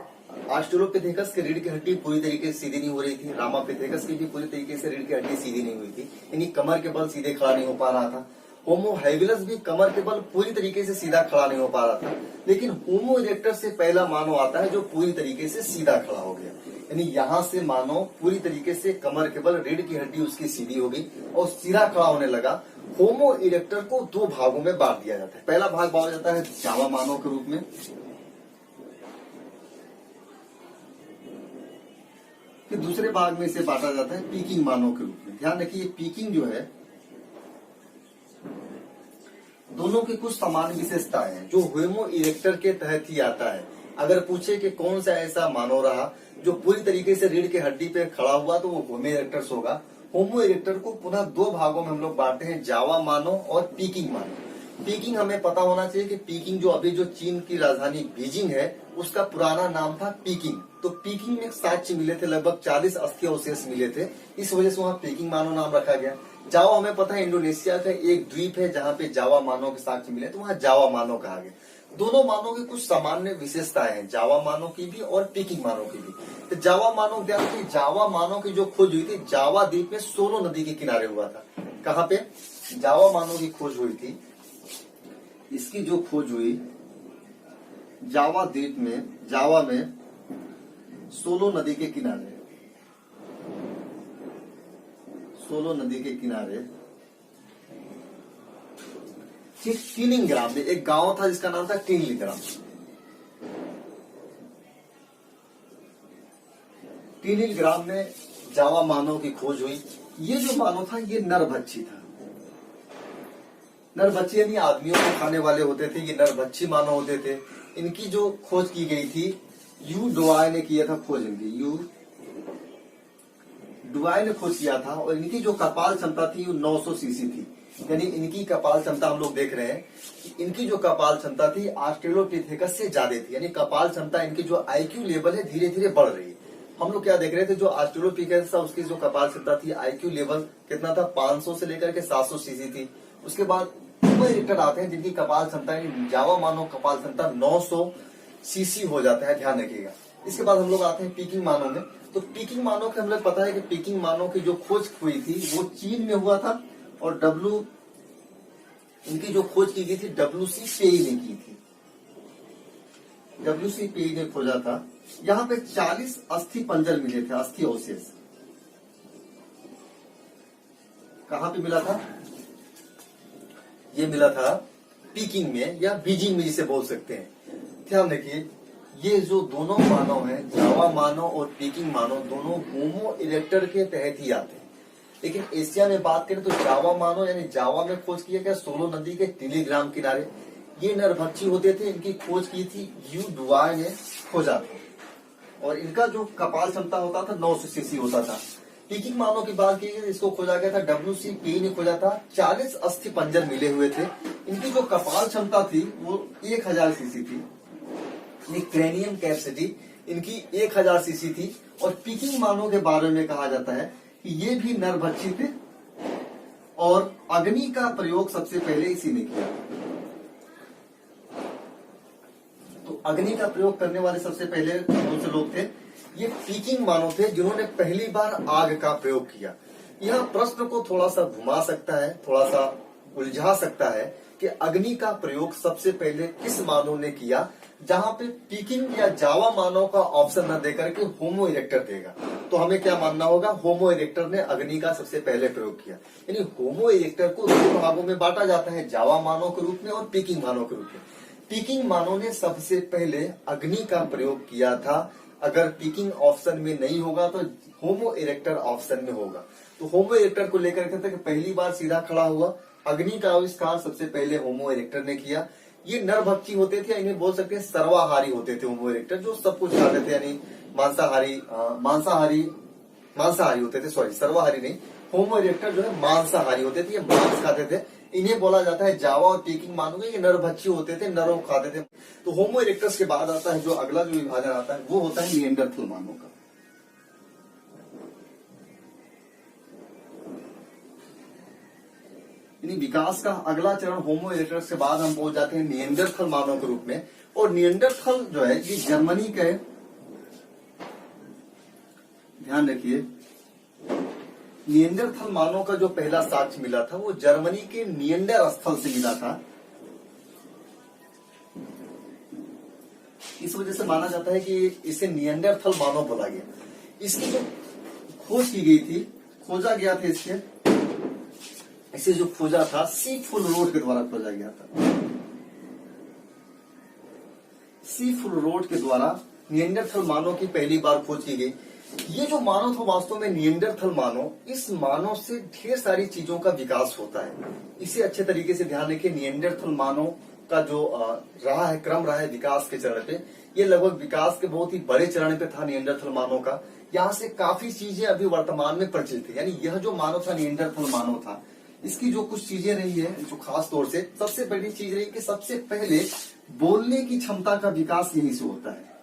ऑस्ट्रेलोपिथेकस की रीढ़ की हड्डी पूरी तरीके से सीधी नहीं हो रही थी, रामापिथेकस की भी पूरी तरीके से रीढ़ की हड्डी सीधी नहीं हुई थी, यानी कमर के बल सीधे खड़ा नहीं हो पा रहा था। होमो हैबिलस भी कमर के बल पूरी तरीके से सीधा खड़ा नहीं हो पा रहा था। लेकिन होमो इरेक्टर से पहला मानव आता है जो पूरी तरीके से सीधा खड़ा हो गया, यानी यहाँ से मानव पूरी तरीके से कमर के बल रीढ़ की हड्डी उसकी सीधी हो गई और सीधा खड़ा होने लगा। होमो इरेक्टर को दो भागों में बांट दिया जाता है। पहला भाग बांटा जाता है जावा मानव के रूप में, फिर दूसरे भाग में इसे बांटा जाता है पीकिंग मानव के रूप में। ध्यान रखिए, पीकिंग जो है दोनों की कुछ समान विशेषताएं हैं जो होमो इरेक्टर के तहत ही आता है। अगर पूछे कि कौन सा ऐसा मानव रहा जो पूरी तरीके से रीढ़ की हड्डी पे खड़ा हुआ, तो वो होमो इरेक्टर्स होगा। होमो इरेक्टर को पुनः दो भागों में हम लोग बांटते हैं, जावा मानव और पीकिंग मानव। पीकिंग हमें पता होना चाहिए कि पीकिंग जो अभी जो चीन की राजधानी बीजिंग है उसका पुराना नाम था पीकिंग। तो पीकिंग में साक्ष्य मिले थे, लगभग 40 अस्थि अवशेष मिले थे, इस वजह से वहाँ पीकिंग मानव नाम रखा गया। जावा हमें पता है इंडोनेशिया का एक द्वीप है जहाँ पे जावा मानव के साक्ष्य मिले, तो वहाँ जावा मानव कहा गया। दोनों मानव की कुछ सामान्य विशेषताएं हैं, जावा मानव की भी और पीकिंग मानव की भी। तो जावा मानव ध्यान रखिए, जावा मानव की जो खोज हुई थी जावा द्वीप में सोलो नदी के किनारे हुआ था। कहाँ पे जावा मानव की खोज हुई थी? इसकी जो खोज हुई जावा द्वीप में, जावा में सोलो नदी के किनारे, सोलो नदी के किनारे ठीक टीनिंग ग्राम में एक गांव था जिसका नाम था टीनिंग ग्राम। टीनिंग ग्राम में जावा मानव की खोज हुई। ये जो मानव था ये नरभक्षी था। नरभक्षी यानी आदमियों को खाने वाले होते थे, ये नरभक्षी मानव होते थे। इनकी जो खोज की गई थी यू डुआय ने किया था खोज, इनकी यू डुआय ने खोज किया था। और इनकी जो कपाल क्षमता थी वो 900 सीसी थी। यानी इनकी कपाल क्षमता हम लोग देख रहे हैं कि इनकी जो कपाल क्षमता थी ऑस्ट्रेलोपिथेकस से ज्यादा थी। यानी कपाल क्षमता, इनकी जो आईक्यू लेवल है धीरे धीरे बढ़ रही है। हम लोग क्या देख रहे थे, जो ऑस्ट्रेलोपिथेकस था उसकी जो कपाल क्षमता थी, आईक्यू लेवल कितना था, 500 से लेकर के 700 सीसी थी। उसके बाद होमो इरेक्टर आते हैं जिनकी कपाल क्षमता, जावा मानव कपाल क्षमता 900 सीसी हो जाता है, ध्यान रखिएगा। इसके बाद हम लोग आते हैं पीकिंग मानव में। तो पीकिंग मानव के हम लोग पता है कि पीकिंग मानव की जो खोज हुई थी वो चीन में हुआ था और इनकी जो खोज की गई थी WC पेई ने की थी। WC पेई ने खोजा था। यहाँ पे 40 अस्थि पंजर मिले थे, अस्थि अवशेष। कहाँ पे मिला था? ये मिला था पीकिंग में या बीजिंग में जिसे बोल सकते हैं। ध्यान रखिए, ये जो दोनों मानव हैं, जावा मानव और पीकिंग मानव, दोनों होमो इरेक्टर के तहत ही आते हैं। लेकिन एशिया में बात करें तो जावा मानव यानी जावा में खोज किया गया सोलो नदी के टेलीग्राम किनारे। ये नरभक्षी होते थे, इनकी खोज की थी यू डुआय ने खोजा था। और इनका जो कपाल क्षमता होता था 900 सीसी होता था। पीकिंग मानव की बात की गई, इसको खोजा गया था WC पेई ने खोजा था। 40 अस्थि पंजर मिले हुए थे। इनकी जो कपाल क्षमता थी वो 1000 सीसी थी। क्रेनियम कैपेसिटी इनकी 1000 सीसी थी। और पीकिंग मानव के बारे में कहा जाता है कि ये भी नरभक्षी थे और अग्नि का प्रयोग सबसे पहले इसी ने किया। तो अग्नि का प्रयोग करने वाले सबसे पहले कौन से लोग थे? ये पीकिंग मानव थे जिन्होंने पहली बार आग का प्रयोग किया। यह प्रश्न को थोड़ा सा घुमा सकता है, थोड़ा सा उलझा सकता है कि अग्नि का प्रयोग सबसे पहले किस मानव ने किया, जहां पे पीकिंग या जावा मानव का ऑप्शन न देकर के होमो इरेक्टर देगा। तो हमें क्या मानना होगा? होमो इरेक्टर ने अग्नि का सबसे पहले प्रयोग किया। यानी होमो इरेक्टर को दो भागों में बांटा जाता है, जावा मानव के रूप में और पीकिंग मानव के रूप में। पीकिंग मानव ने सबसे पहले अग्नि का प्रयोग किया था। अगर पीकिंग ऑप्शन में नहीं होगा तो होमो इरेक्टर ऑप्शन में होगा। तो होमो इरेक्टर को लेकर के पहली बार सीधा खड़ा हुआ, अग्नि का आविष्कार सबसे पहले होमो इरेक्टर ने किया। ये नरभक्षी होते थे, इन्हें बोल सकते हैं सर्वाहारी होते थे होमो इरेक्टर, जो सब कुछ खाते थे। यानी मांसाहारी होते थे, सॉरी सर्वाहारी नहीं, होमो इरेक्टर जो है मांसाहारी होते थे, ये मांस खाते थे। इन्हें बोला जाता है जावा और पीकिंग मानव में ये नरभक्षी होते थे, नरों खाते थे। तो होमो इरेक्टर्स के बाद आता है जो अगला जो विभाजन आता है वो होता है निएंडरथल मानव का। विकास का अगला चरण होमो इरेक्टस के बाद हम पहुंच जाते हैं निएंडरथल मानव के रूप में। और निएंडरथल जो है ये जर्मनी के, ध्यान रखिए, निएंडरथल मानव का जो पहला साक्ष्य मिला था वो जर्मनी के निएंडर स्थल से मिला था। इस वजह से माना जाता है कि इसे निएंडरथल मानव बोला गया। इसकी जो खोज की गई थी, खोजा गया था इसे जो खोजा था सी फुल रोड के द्वारा खोजा गया था। सी फुल रोड के द्वारा निएंडरथल मानव की पहली बार खोज की गई। ये जो मानव था वास्तव में निएंडरथल मानव, इस मानव से ढेर सारी चीजों का विकास होता है। इसे अच्छे तरीके से ध्यान रखिए। निएंडरथल मानव का जो रहा है क्रम रहा है विकास के चरण पे, ये लगभग विकास के बहुत ही बड़े चरण पे था निएंडरथल मानव का। यहाँ से काफी चीजें अभी वर्तमान में प्रचलित है। यानी यह जो मानव था निएंडरथल मानव था, इसकी जो कुछ चीजें रही है जो खास तौर से सबसे पहली चीज रही कि सबसे पहले बोलने की क्षमता का विकास यहीं से होता है।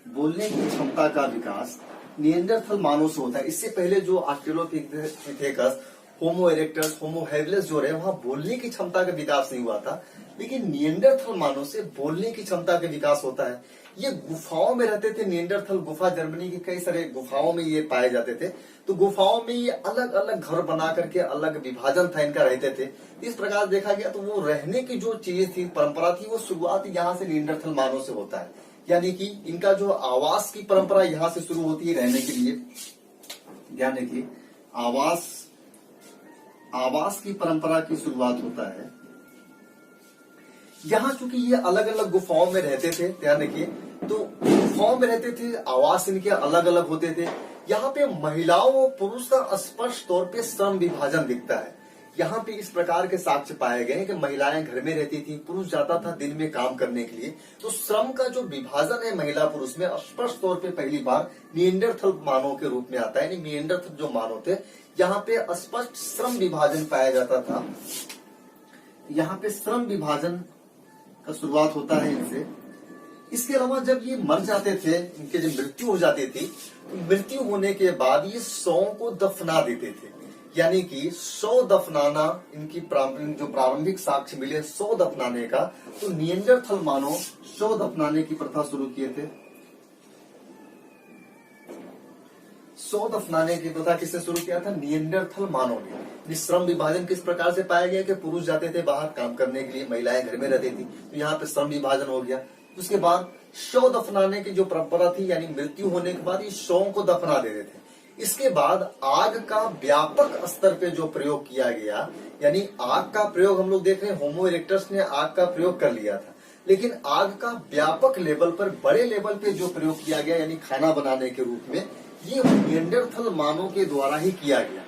बोलने की क्षमता का विकास निएंडरथल मानव से होता है। इससे पहले जो ऑस्ट्रेलोपिथेकस, होमो इरेक्टस, होमो हैबिलिस जो रहे, वहां बोलने की क्षमता का विकास नहीं हुआ था। लेकिन निएंडरथल मानव से बोलने की क्षमता का विकास होता है। ये गुफाओं में रहते थे। निएंडरथल गुफा जर्मनी की कई सारे गुफाओं में ये पाए जाते थे। तो गुफाओं में ये अलग अलग घर बना करके अलग विभाजन था इनका, रहते थे। इस प्रकार देखा गया तो वो रहने की जो चीज थी, परंपरा थी, वो शुरुआत यहाँ से निएंडरथल मानव से होता है। यानी कि इनका जो आवास की परंपरा यहाँ से शुरू होती है रहने के लिए। ध्यान रखिए, आवास की परंपरा की शुरुआत होता है यहाँ। चूंकि ये अलग अलग गुफाओं में रहते थे, ध्यान रखिए, तो गुफाओं में रहते थे, आवास इनके अलग अलग होते थे। यहाँ पे महिलाओं और पुरुष का स्पष्ट तौर पे श्रम विभाजन दिखता है। यहाँ पे इस प्रकार के साक्ष्य पाए गए कि महिलाएं घर में रहती थी, पुरुष जाता था दिन में काम करने के लिए। तो श्रम का जो विभाजन है महिला पुरुष में स्पष्ट तौर पे पहली बार निएंडरथल मानव के रूप में आता है। यानी निएंडरथल जो मानव थे, यहाँ पे स्पष्ट श्रम विभाजन पाया जाता था। यहाँ पे श्रम विभाजन का शुरुआत होता है इनसे। इसके अलावा जब ये मर जाते थे, इनके जब मृत्यु हो जाती थी, तो मृत्यु होने के बाद ये शव को दफना देते थे। यानी कि शव दफनाना, इनकी जो प्रारंभिक साक्ष्य मिले शव दफनाने का, तो निएंडरथल मानव शव दफनाने की प्रथा शुरू किए थे। शव दफनाने की प्रथा किसने शुरू किया था? निएंडरथल मानव ने। श्रम विभाजन किस प्रकार से पाया गया कि पुरुष जाते थे बाहर काम करने के लिए, महिलाएं घर में रहती थी, तो यहाँ पे श्रम विभाजन हो गया। उसके बाद शव दफनाने की जो परंपरा थी, यानी मृत्यु होने के बाद इस शव को दफना देते थे। इसके बाद आग का व्यापक स्तर पे जो प्रयोग किया गया, यानी आग का प्रयोग हम लोग देख रहे हैं, होमो इरेक्टस ने आग का प्रयोग कर लिया था, लेकिन आग का व्यापक लेवल पर, बड़े लेवल पे जो प्रयोग किया गया, यानी खाना बनाने के रूप में, ये निएंडरथल मानव के द्वारा ही किया गया।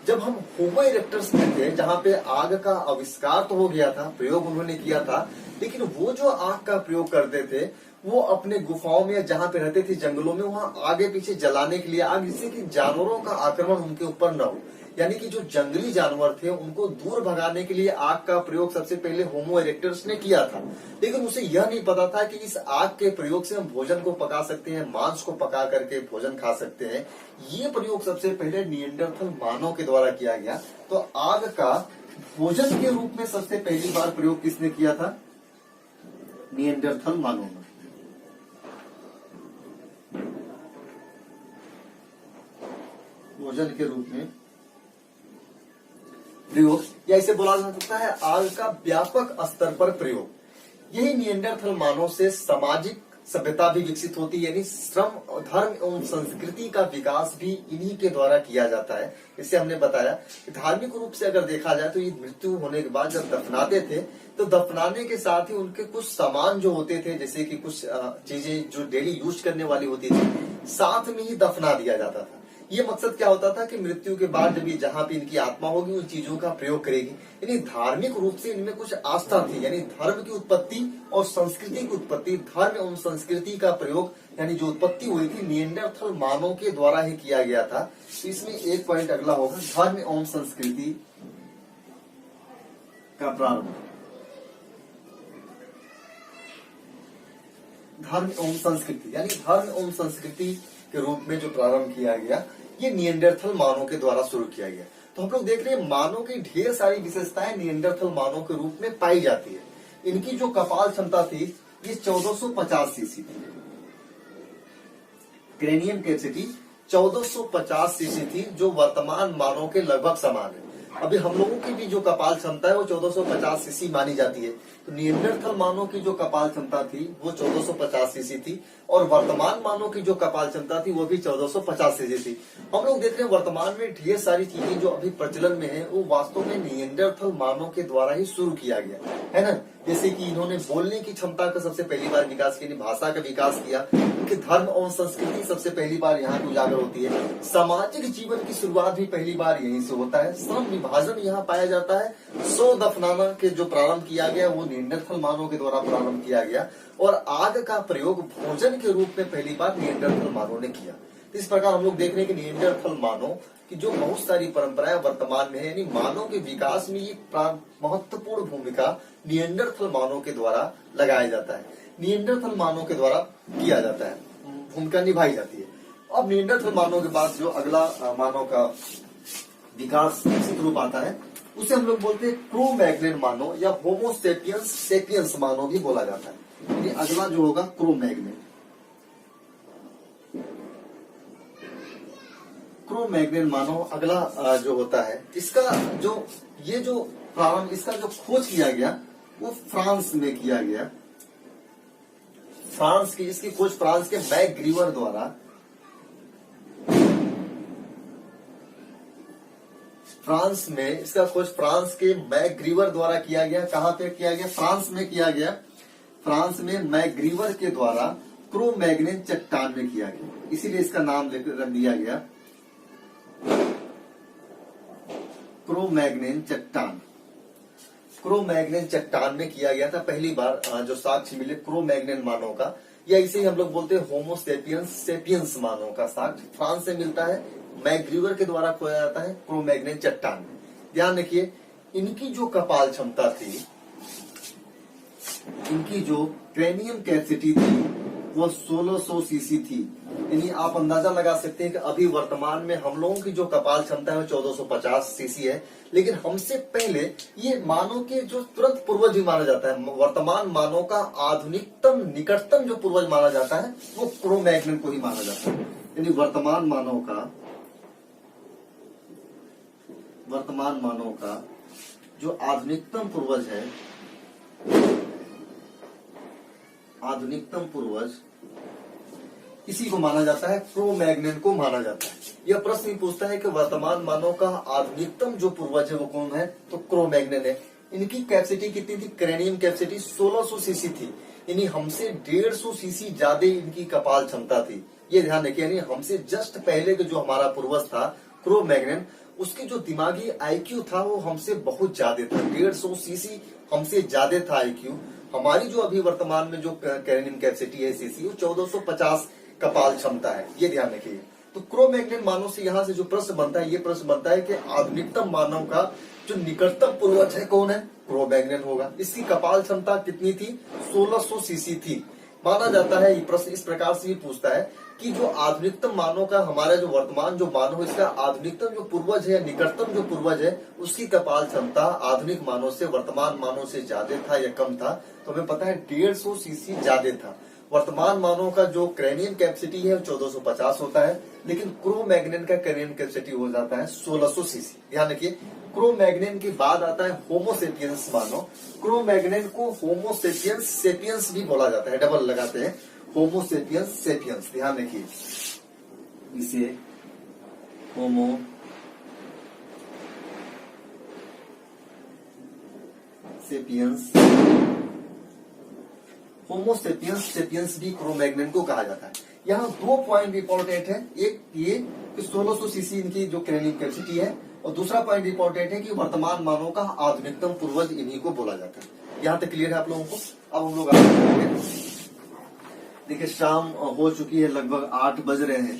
जब हम होमो इरेक्टस में थे, जहाँ पे आग का आविष्कार तो हो गया था, प्रयोग उन्होंने किया था, लेकिन वो जो आग का प्रयोग करते थे वो अपने गुफाओं में, जहाँ पे रहते थे जंगलों में, वहाँ आगे पीछे जलाने के लिए आग, जिससे कि जानवरों का आक्रमण उनके ऊपर न हो। यानी कि जो जंगली जानवर थे उनको दूर भगाने के लिए आग का प्रयोग सबसे पहले होमो इरेक्टस ने किया था। लेकिन उसे यह नहीं पता था कि इस आग के प्रयोग से हम भोजन को पका सकते हैं, मांस को पका करके भोजन खा सकते हैं। ये प्रयोग सबसे पहले निएंडरथल मानव के द्वारा किया गया। तो आग का भोजन के रूप में सबसे पहली बार प्रयोग किसने किया था? निएंडरथल मानव ने। भोजन के रूप में प्रयोग, या इसे बोला जा सकता है आग का व्यापक स्तर पर प्रयोग। यही निएंडरथल मानव से सामाजिक सभ्यता भी विकसित होती है। यानी श्रम, धर्म एवं संस्कृति का विकास भी इन्हीं के द्वारा किया जाता है। इससे हमने बताया कि धार्मिक रूप से अगर देखा जाए तो ये मृत्यु होने के बाद जब दफनाते थे, तो दफनाने के साथ ही उनके कुछ सामान जो होते थे, जैसे कि कुछ चीजें जो डेली यूज करने वाली होती थी, साथ में ही दफना दिया जाता था। ये मकसद क्या होता था कि मृत्यु के बाद जब ये जहाँ पे इनकी आत्मा होगी उन चीजों का प्रयोग करेगी। यानी धार्मिक रूप से इनमें कुछ आस्था थी। यानी धर्म की उत्पत्ति और संस्कृति की उत्पत्ति, धर्म एवं संस्कृति का प्रयोग, यानी जो उत्पत्ति हुई थी निएंडरथल मानव के द्वारा ही किया गया था। तो इसमें एक पॉइंट अगला होगा, धर्म एवं संस्कृति का प्रारंभ। धर्म एवं संस्कृति, यानी धर्म एवं संस्कृति के रूप में जो प्रारंभ किया गया, ये निएंडरथल मानव के द्वारा शुरू किया गया। तो हम लोग देख रहे हैं मानव की ढेर सारी विशेषताएं निएंडरथल मानव के रूप में पाई जाती है। इनकी जो कपाल क्षमता थी ये 1450 सीसी थी। क्रेनियम कैपेसिटी 1450 सीसी थी, जो वर्तमान मानव के लगभग समान है। अभी हम लोगों की भी जो कपाल क्षमता है वो 1450 सीसी मानी जाती है। तो निएंडरथल मानव की जो कपाल क्षमता थी वो 1450 सीसी थी और वर्तमान मानव की जो कपाल क्षमता थी वो भी 1450 सीसी थी। हम लोग देख रहे हैं वर्तमान में ढेर सारी चीजें जो अभी प्रचलन में है वो वास्तव में निएंडरथल मानव के द्वारा ही शुरू किया गया है ना। जैसे कि इन्होंने बोलने की क्षमता का सबसे पहली बार विकास किया, भाषा का विकास किया, उनके धर्म और संस्कृति सबसे पहली बार यहाँ पे उजागर होती है। सामाजिक जीवन की शुरुआत भी पहली बार यहीं से होता है। श्रम विभाजन यहाँ पाया जाता है। सौ दफनाना के जो प्रारंभ किया गया वो निएंडरथल मानव के द्वारा प्रारंभ किया गया और आग का प्रयोग भोजन के रूप में पहली बार निएंडरथल मानव ने किया। इस प्रकार हम लोग देख रहे हैं कि निएंडरथल मानव की जो बहुत सारी परंपराएं वर्तमान में है, यानी मानव के विकास में ये महत्वपूर्ण भूमिका निएंडरथल मानव के द्वारा लगाया जाता है, निएंडरथल मानव के द्वारा किया जाता है, भूमिका निभाई जाती है। अब निएंडरथल मानव के बाद जो अगला मानव का विकास विकसित रूप आता है उसे हम लोग बोलते हैं क्रो मैग्नन मानव या होमो सेपियंस सेपियंस मानव भी बोला जाता है। यानी अगला जो होगा क्रो मैग्नन, क्रो मैग्नन मानव अगला जो होता है। इसका जो ये जो प्रारंभ इसका जो खोज किया गया वो फ्रांस में किया गया। फ्रांस की इसकी खोज फ्रांस के मैग्रीवर द्वारा फ्रांस में इसका खोज फ्रांस के मैग्रीवर द्वारा किया गया। कहां पे किया गया? फ्रांस में किया गया। फ्रांस में मैग्रीवर के द्वारा क्रो मैग्नन चट्टान में किया गया, इसीलिए इसका नाम रख दिया गया क्रो मैग्नन चट्टान। क्रो मैग्नन चट्टान में किया गया था पहली बार जो साक्ष्य मिले क्रो मैग्नन मानव का, या इसे हम लोग बोलते हैं होमो सेपियंस सेपियंस मानव का साक्ष्य फ्रांस से मिलता है, मैग्रीवर के द्वारा खोया जाता है क्रो मैग्नन चट्टान में। ध्यान रखिए इनकी जो कपाल क्षमता थी, इनकी जो क्रेनियम कैपेसिटी थी वो 1600 सीसी थी। यानी आप अंदाजा लगा सकते हैं कि अभी वर्तमान में हम लोगों की जो कपाल क्षमता है वो 1450 सीसी है, लेकिन हमसे पहले ये मानव के जो तुरंत पूर्वज भी माना जाता है, वर्तमान मानव का आधुनिकतम निकटतम जो पूर्वज माना जाता है वो क्रो मैग्नन को ही माना जाता है। यानी वर्तमान मानव का जो आधुनिकतम पूर्वज है, आधुनिकतम पूर्वज इसी को माना जाता है, क्रो मैग्नन को माना जाता है। यह प्रश्न पूछता है कि वर्तमान मानव का आधुनिकतम जो पूर्वज है वो कौन है, तो क्रो मैग्नन है। इनकी कैपेसिटी कितनी थी? क्रेनियम कैपेसिटी 1600 सीसी थी, यानी हमसे 150 सीसी ज्यादा इनकी कपाल क्षमता थी। ये ध्यान रखिए, यानी हमसे जस्ट पहले के जो हमारा पूर्वज था क्रो मैग्नन, उसके जो दिमागी आईक्यू था वो हमसे बहुत ज्यादा था, 150 सीसी हमसे ज्यादा था आईक्यू। हमारी जो अभी वर्तमान में जो क्रेनियम कैपेसिटी है सीसी वो 1450 कपाल क्षमता है, ये ध्यान रखिए। तो क्रो मैग्नन मानव से यहाँ से जो प्रश्न बनता है, ये प्रश्न बनता है कि आधुनिकतम मानव का जो निकटतम पूर्वज है कौन है? क्रो मैग्नन होगा। इसकी कपाल क्षमता कितनी थी? 1600 सीसी थी। माना जाता है, ये प्रश्न इस प्रकार से भी पूछता है कि जो आधुनिकतम मानव का हमारा जो वर्तमान जो मानव इसका आधुनिकतम जो पूर्वज है, निकटतम जो पूर्वज है, उसकी कपाल क्षमता आधुनिक मानव से वर्तमान मानव से ज्यादा था या कम था? तो हमें पता है 150 सीसी ज्यादा था। वर्तमान मानव का जो क्रेनियम कैपेसिटी है 1450 होता है, लेकिन क्रो मैग्नन का क्रेनियम कैपेसिटी हो जाता है 1600 सीसी। ध्यान रखिए, क्रो मैग्नन के बाद आता है होमो सेपियंस मानव। क्रो मैग्नन को होमो सेपियंस सेपियंस भी बोला जाता है, डबल लगाते हैं, होमो सेपियंस सेपियंस। ध्यान रखिए, इसे होमो सेपियंस होमो सेपियंस सेपियंस भी क्रो मैग्नन को कहा जाता है। यहाँ 2 पॉइंट इंपॉर्टेंट है, एक ये कि 1600 सीसी इनकी जो क्रेनियम कैपेसिटी है, और दूसरा पॉइंट इंपॉर्टेंट है कि वर्तमान मानव का आधुनिकतम पूर्वज इन्हीं को बोला जाता है। यहाँ तक क्लियर है आप लोगों को? अब हम लोग आगे बढ़ेंगे। देखिए शाम हो चुकी है, लगभग 8 बज रहे हैं,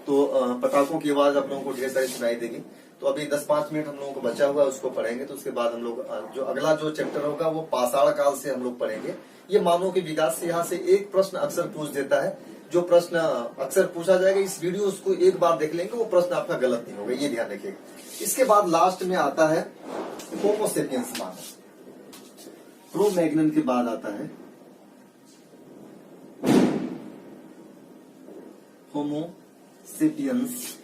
तो पटाखों की आवाज आप लोगों को ढेर सारी सुनाई देगी। तो अभी 10-5 मिनट हम लोगों को बचा हुआ है, उसको पढ़ेंगे। तो उसके बाद हम लोग जो अगला जो चैप्टर होगा वो पाषाण काल से हम लोग पढ़ेंगे। ये मानव के विकास से यहाँ से एक प्रश्न अक्सर पूछ देता है, जो प्रश्न अक्सर पूछा जाएगा, इस वीडियो उसको एक बार देख लेंगे, वो प्रश्न आपका गलत नहीं होगा, ये ध्यान रखिएगा। इसके बाद लास्ट में आता है होमो सेपियंस मानव। क्रो मैग्नन के बाद आता है होमो सेपियंस।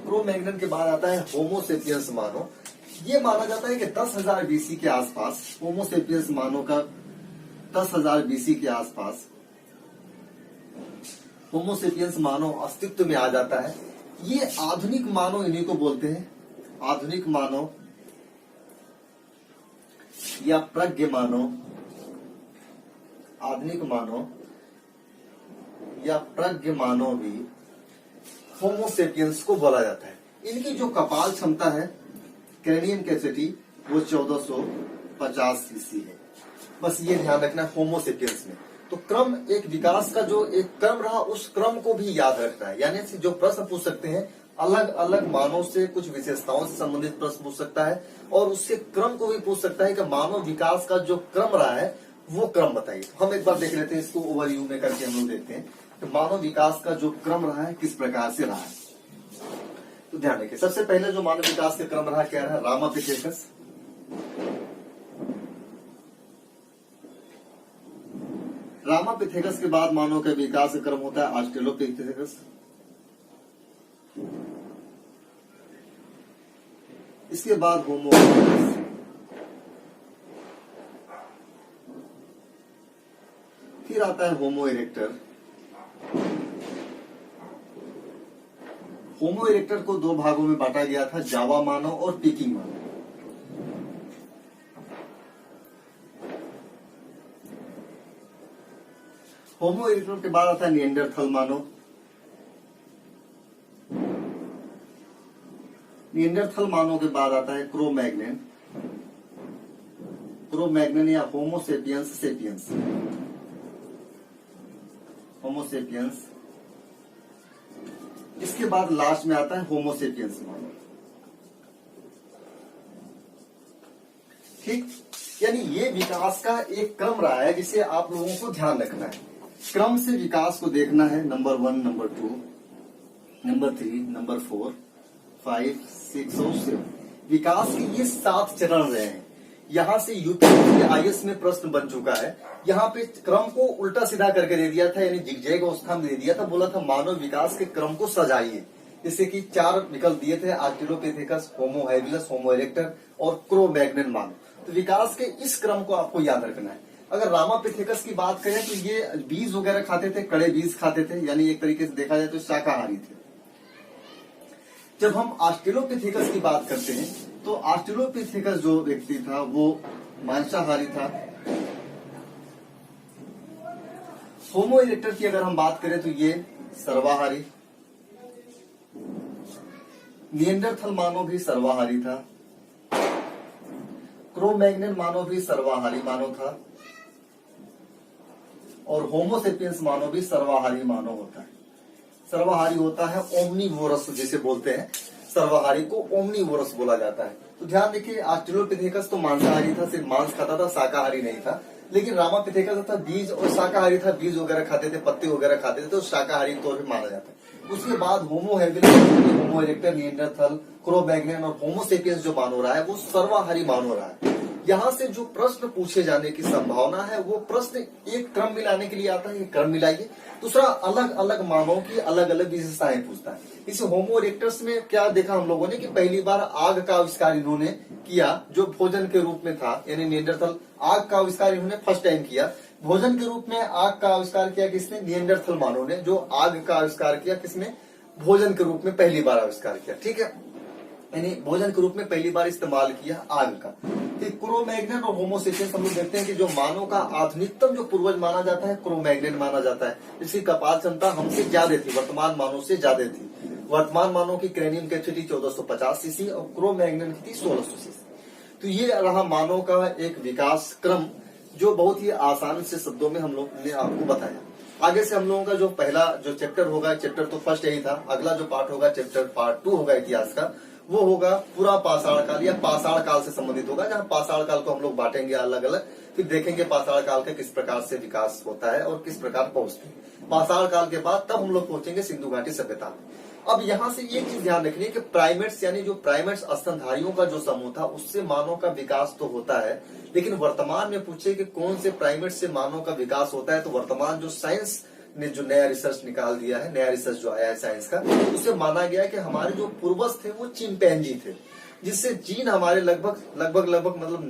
क्रो मैग्नन के बाद आता है होमो सेपियंस मानव। ये माना जाता है कि 10,000 बीसी के आसपास होमोसेपियंस मानव का 10,000 बीसी के आसपास होमोसेपियंस मानव अस्तित्व में आ जाता है। ये आधुनिक मानव इन्हीं को बोलते हैं, आधुनिक मानव या प्रज्ञ मानव, आधुनिक मानव या प्रज्ञ मानव भी होमोसेपियंस को बोला जाता है। इनकी जो कपाल क्षमता है, क्रेनियम कैपेसिटी, वो 1450 सीसी है। बस ये ध्यान रखना है होमोसेपियंस में। तो क्रम, एक विकास का जो एक क्रम रहा, उस क्रम को भी याद रखना है। यानी जो प्रश्न पूछ सकते हैं, अलग अलग मानव से कुछ विशेषताओं से संबंधित प्रश्न पूछ सकता है, और उससे क्रम को भी पूछ सकता है कि मानव विकास का जो क्रम रहा है वो क्रम बताइए। हम एक बार देख लेते हैं इसको, ओवरव्यू में करके हम लोग देखते हैं कि मानव विकास का जो क्रम रहा है किस प्रकार से रहा है। तो ध्यान रखिए, सबसे पहले जो मानव विकास का क्रम रहा क्या रहा, रामापिथेकस, रामापिथेकस के बाद मानव का विकास का क्रम होता है ऑस्ट्रेलोपिथेकस, इसके बाद होमो इरेक्टस, फिर आता है होमो इरेक्टर। होमो इरेक्टर को दो भागों में बांटा गया था, जावा मानव और पीकिंग मानव। होमो इरेक्टर के बाद आता है निएंडरथल मानव। निएंडरथल मानव के बाद आता है क्रो-मैग्नन, क्रो-मैग्नन या होमोसेपियंस सेपियंस, होमोसेपियंस। इसके बाद लास्ट में आता है होमोसेपियंस मानव। ठीक, यानी ये विकास का एक क्रम रहा है जिसे आप लोगों को ध्यान रखना है। क्रम से विकास को देखना है, नंबर 1, नंबर 2, नंबर 3, नंबर 4, 5, 6 और 7। विकास के ये 7 चरण रहे हैं। यहाँ से यूपीएससी आईएएस में प्रश्न बन चुका है। यहाँ पे क्रम को उल्टा सीधा करके दे दिया था, यानी जिगजैग अवस्था में दे दिया था। बोला था मानव विकास के क्रम को सजाइए, जैसे कि 4 विकल्प दिए थे, ऑस्ट्रेलोपिथेकस, होमो हैबिलस, होमो इरेक्टर और क्रो-मैग्नन मानव। तो विकास के इस क्रम को आपको याद रखना है। अगर रामापिथेकस की बात करें तो ये बीज वगैरह खाते थे, कड़े बीज खाते थे, यानी एक तरीके से देखा जाए तो शाकाहारी थे। जब हम ऑस्ट्रेलोपिथेकस की बात करते हैं तो ऑस्ट्रेलोपिथेकस जो व्यक्ति था वो मांसाहारी था। होमो इरेक्टर की अगर हम बात करें तो ये सर्वाहारी। निएंडरथल मानव भी सर्वाहारी था। क्रो-मैग्नन मानव भी सर्वाहारी मानव था। और होमोसेपियंस मानव भी सर्वाहारी मानव होता है। सर्वाहारी होता है ओमनीवोरस जिसे बोलते हैं, सर्वाहारी को ओमनीवोरस बोला जाता है। तो ध्यान देखिए, ऑस्ट्रेलोपिथेकस तो मांसाहारी था, सिर्फ मांस खाता था, शाकाहारी नहीं था। लेकिन रामापिथेकस था बीज और शाकाहारी था, बीज वगैरह खाते थे, पत्ते वगैरह खाते थे, तो शाकाहारी तौर पर माना जाता है। उसके बाद होमो हैबिलिस, होमो इरेक्टर, निएंडरथल, क्रो-मैग्नन और होमोसेपियंस जो मानो रहा है वो सर्वाहारी मानो रहा है। यहाँ से जो प्रश्न पूछे जाने की संभावना है वो प्रश्न एक क्रम मिलाने के लिए आता है, क्रम मिलाइए। दूसरा, अलग अलग मानव की अलग अलग विशेषताएं पूछता है। इस होमो इरेक्टर्स में क्या देखा हम लोगों ने कि पहली बार आग का आविष्कार इन्होंने किया जो भोजन के रूप में था, यानी निएंडरथल। आग का आविष्कार इन्होंने फर्स्ट टाइम किया। भोजन के रूप में आग का आविष्कार किया किसने, निएंडरथल मानव ने। जो आग का आविष्कार किया किसने, भोजन के रूप में पहली बार आविष्कार किया। ठीक है, यानी भोजन के रूप में पहली बार इस्तेमाल किया आग का। फिर क्रो-मैग्नन और होमोसेपियंस हम लोग देखते हैं कि जो मानव का आधुनिकतम जो पूर्वज माना जाता है क्रो-मैग्नन माना जाता है। इसकी कपाल क्षमता हमसे ज्यादा थी, वर्तमान मानव से ज्यादा थी। वर्तमान मानव की क्रेनियम कैपेसिटी 1450 सीसी और क्रो-मैग्नन की थी 1600 सीसी। तो ये रहा मानव का एक विकास क्रम जो बहुत ही आसान से शब्दों में हम लोग ने आपको बताया। आगे से हम लोगों का जो पहला जो चैप्टर होगा, चैप्टर तो फर्स्ट यही था, अगला जो पार्ट होगा चैप्टर पार्ट 2 होगा इतिहास का, वो होगा पूरा पाषाण काल या पाषाण काल से संबंधित होगा, जहाँ पाषाण काल को हम लोग बांटेंगे अलग अलग। फिर देखेंगे पाषाण काल का किस प्रकार से विकास होता है और किस प्रकार पहुंचते हैं। पाषाण काल के बाद तब हम लोग पहुंचेंगे सिंधु घाटी सभ्यता में। अब यहाँ से एक चीज ध्यान रखनी है कि प्राइमेट्स यानी जो प्राइमेट्स स्तनधारियों का जो समूह था उससे मानव का विकास तो होता है, लेकिन वर्तमान में पूछे कि कौन से प्राइमेट से मानव का विकास होता है, तो वर्तमान जो साइंस ने जो नया रिसर्च निकाल दिया है, नया रिसर्च जो आया है साइंस का, उससे माना गया है कि हमारे जो पूर्वज थे वो चिंपैंजी थे। जिससे जीन हमारे लगभग मतलब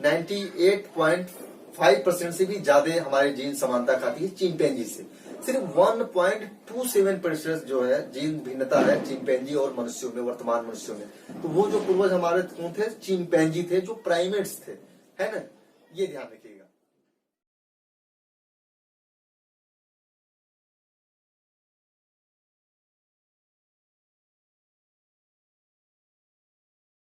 98.5% से भी ज्यादा हमारे जीन समानता खाती है चिंपैंजी से। सिर्फ 1.27% जो है जीन भिन्नता है चिंपैंजी और मनुष्यों में, वर्तमान मनुष्यों में। तो वो जो पूर्वज हमारे कौन थे, चिंपैंजी थे, जो प्राइमेट्स थे, है ना। ये ध्यान रखिएगा।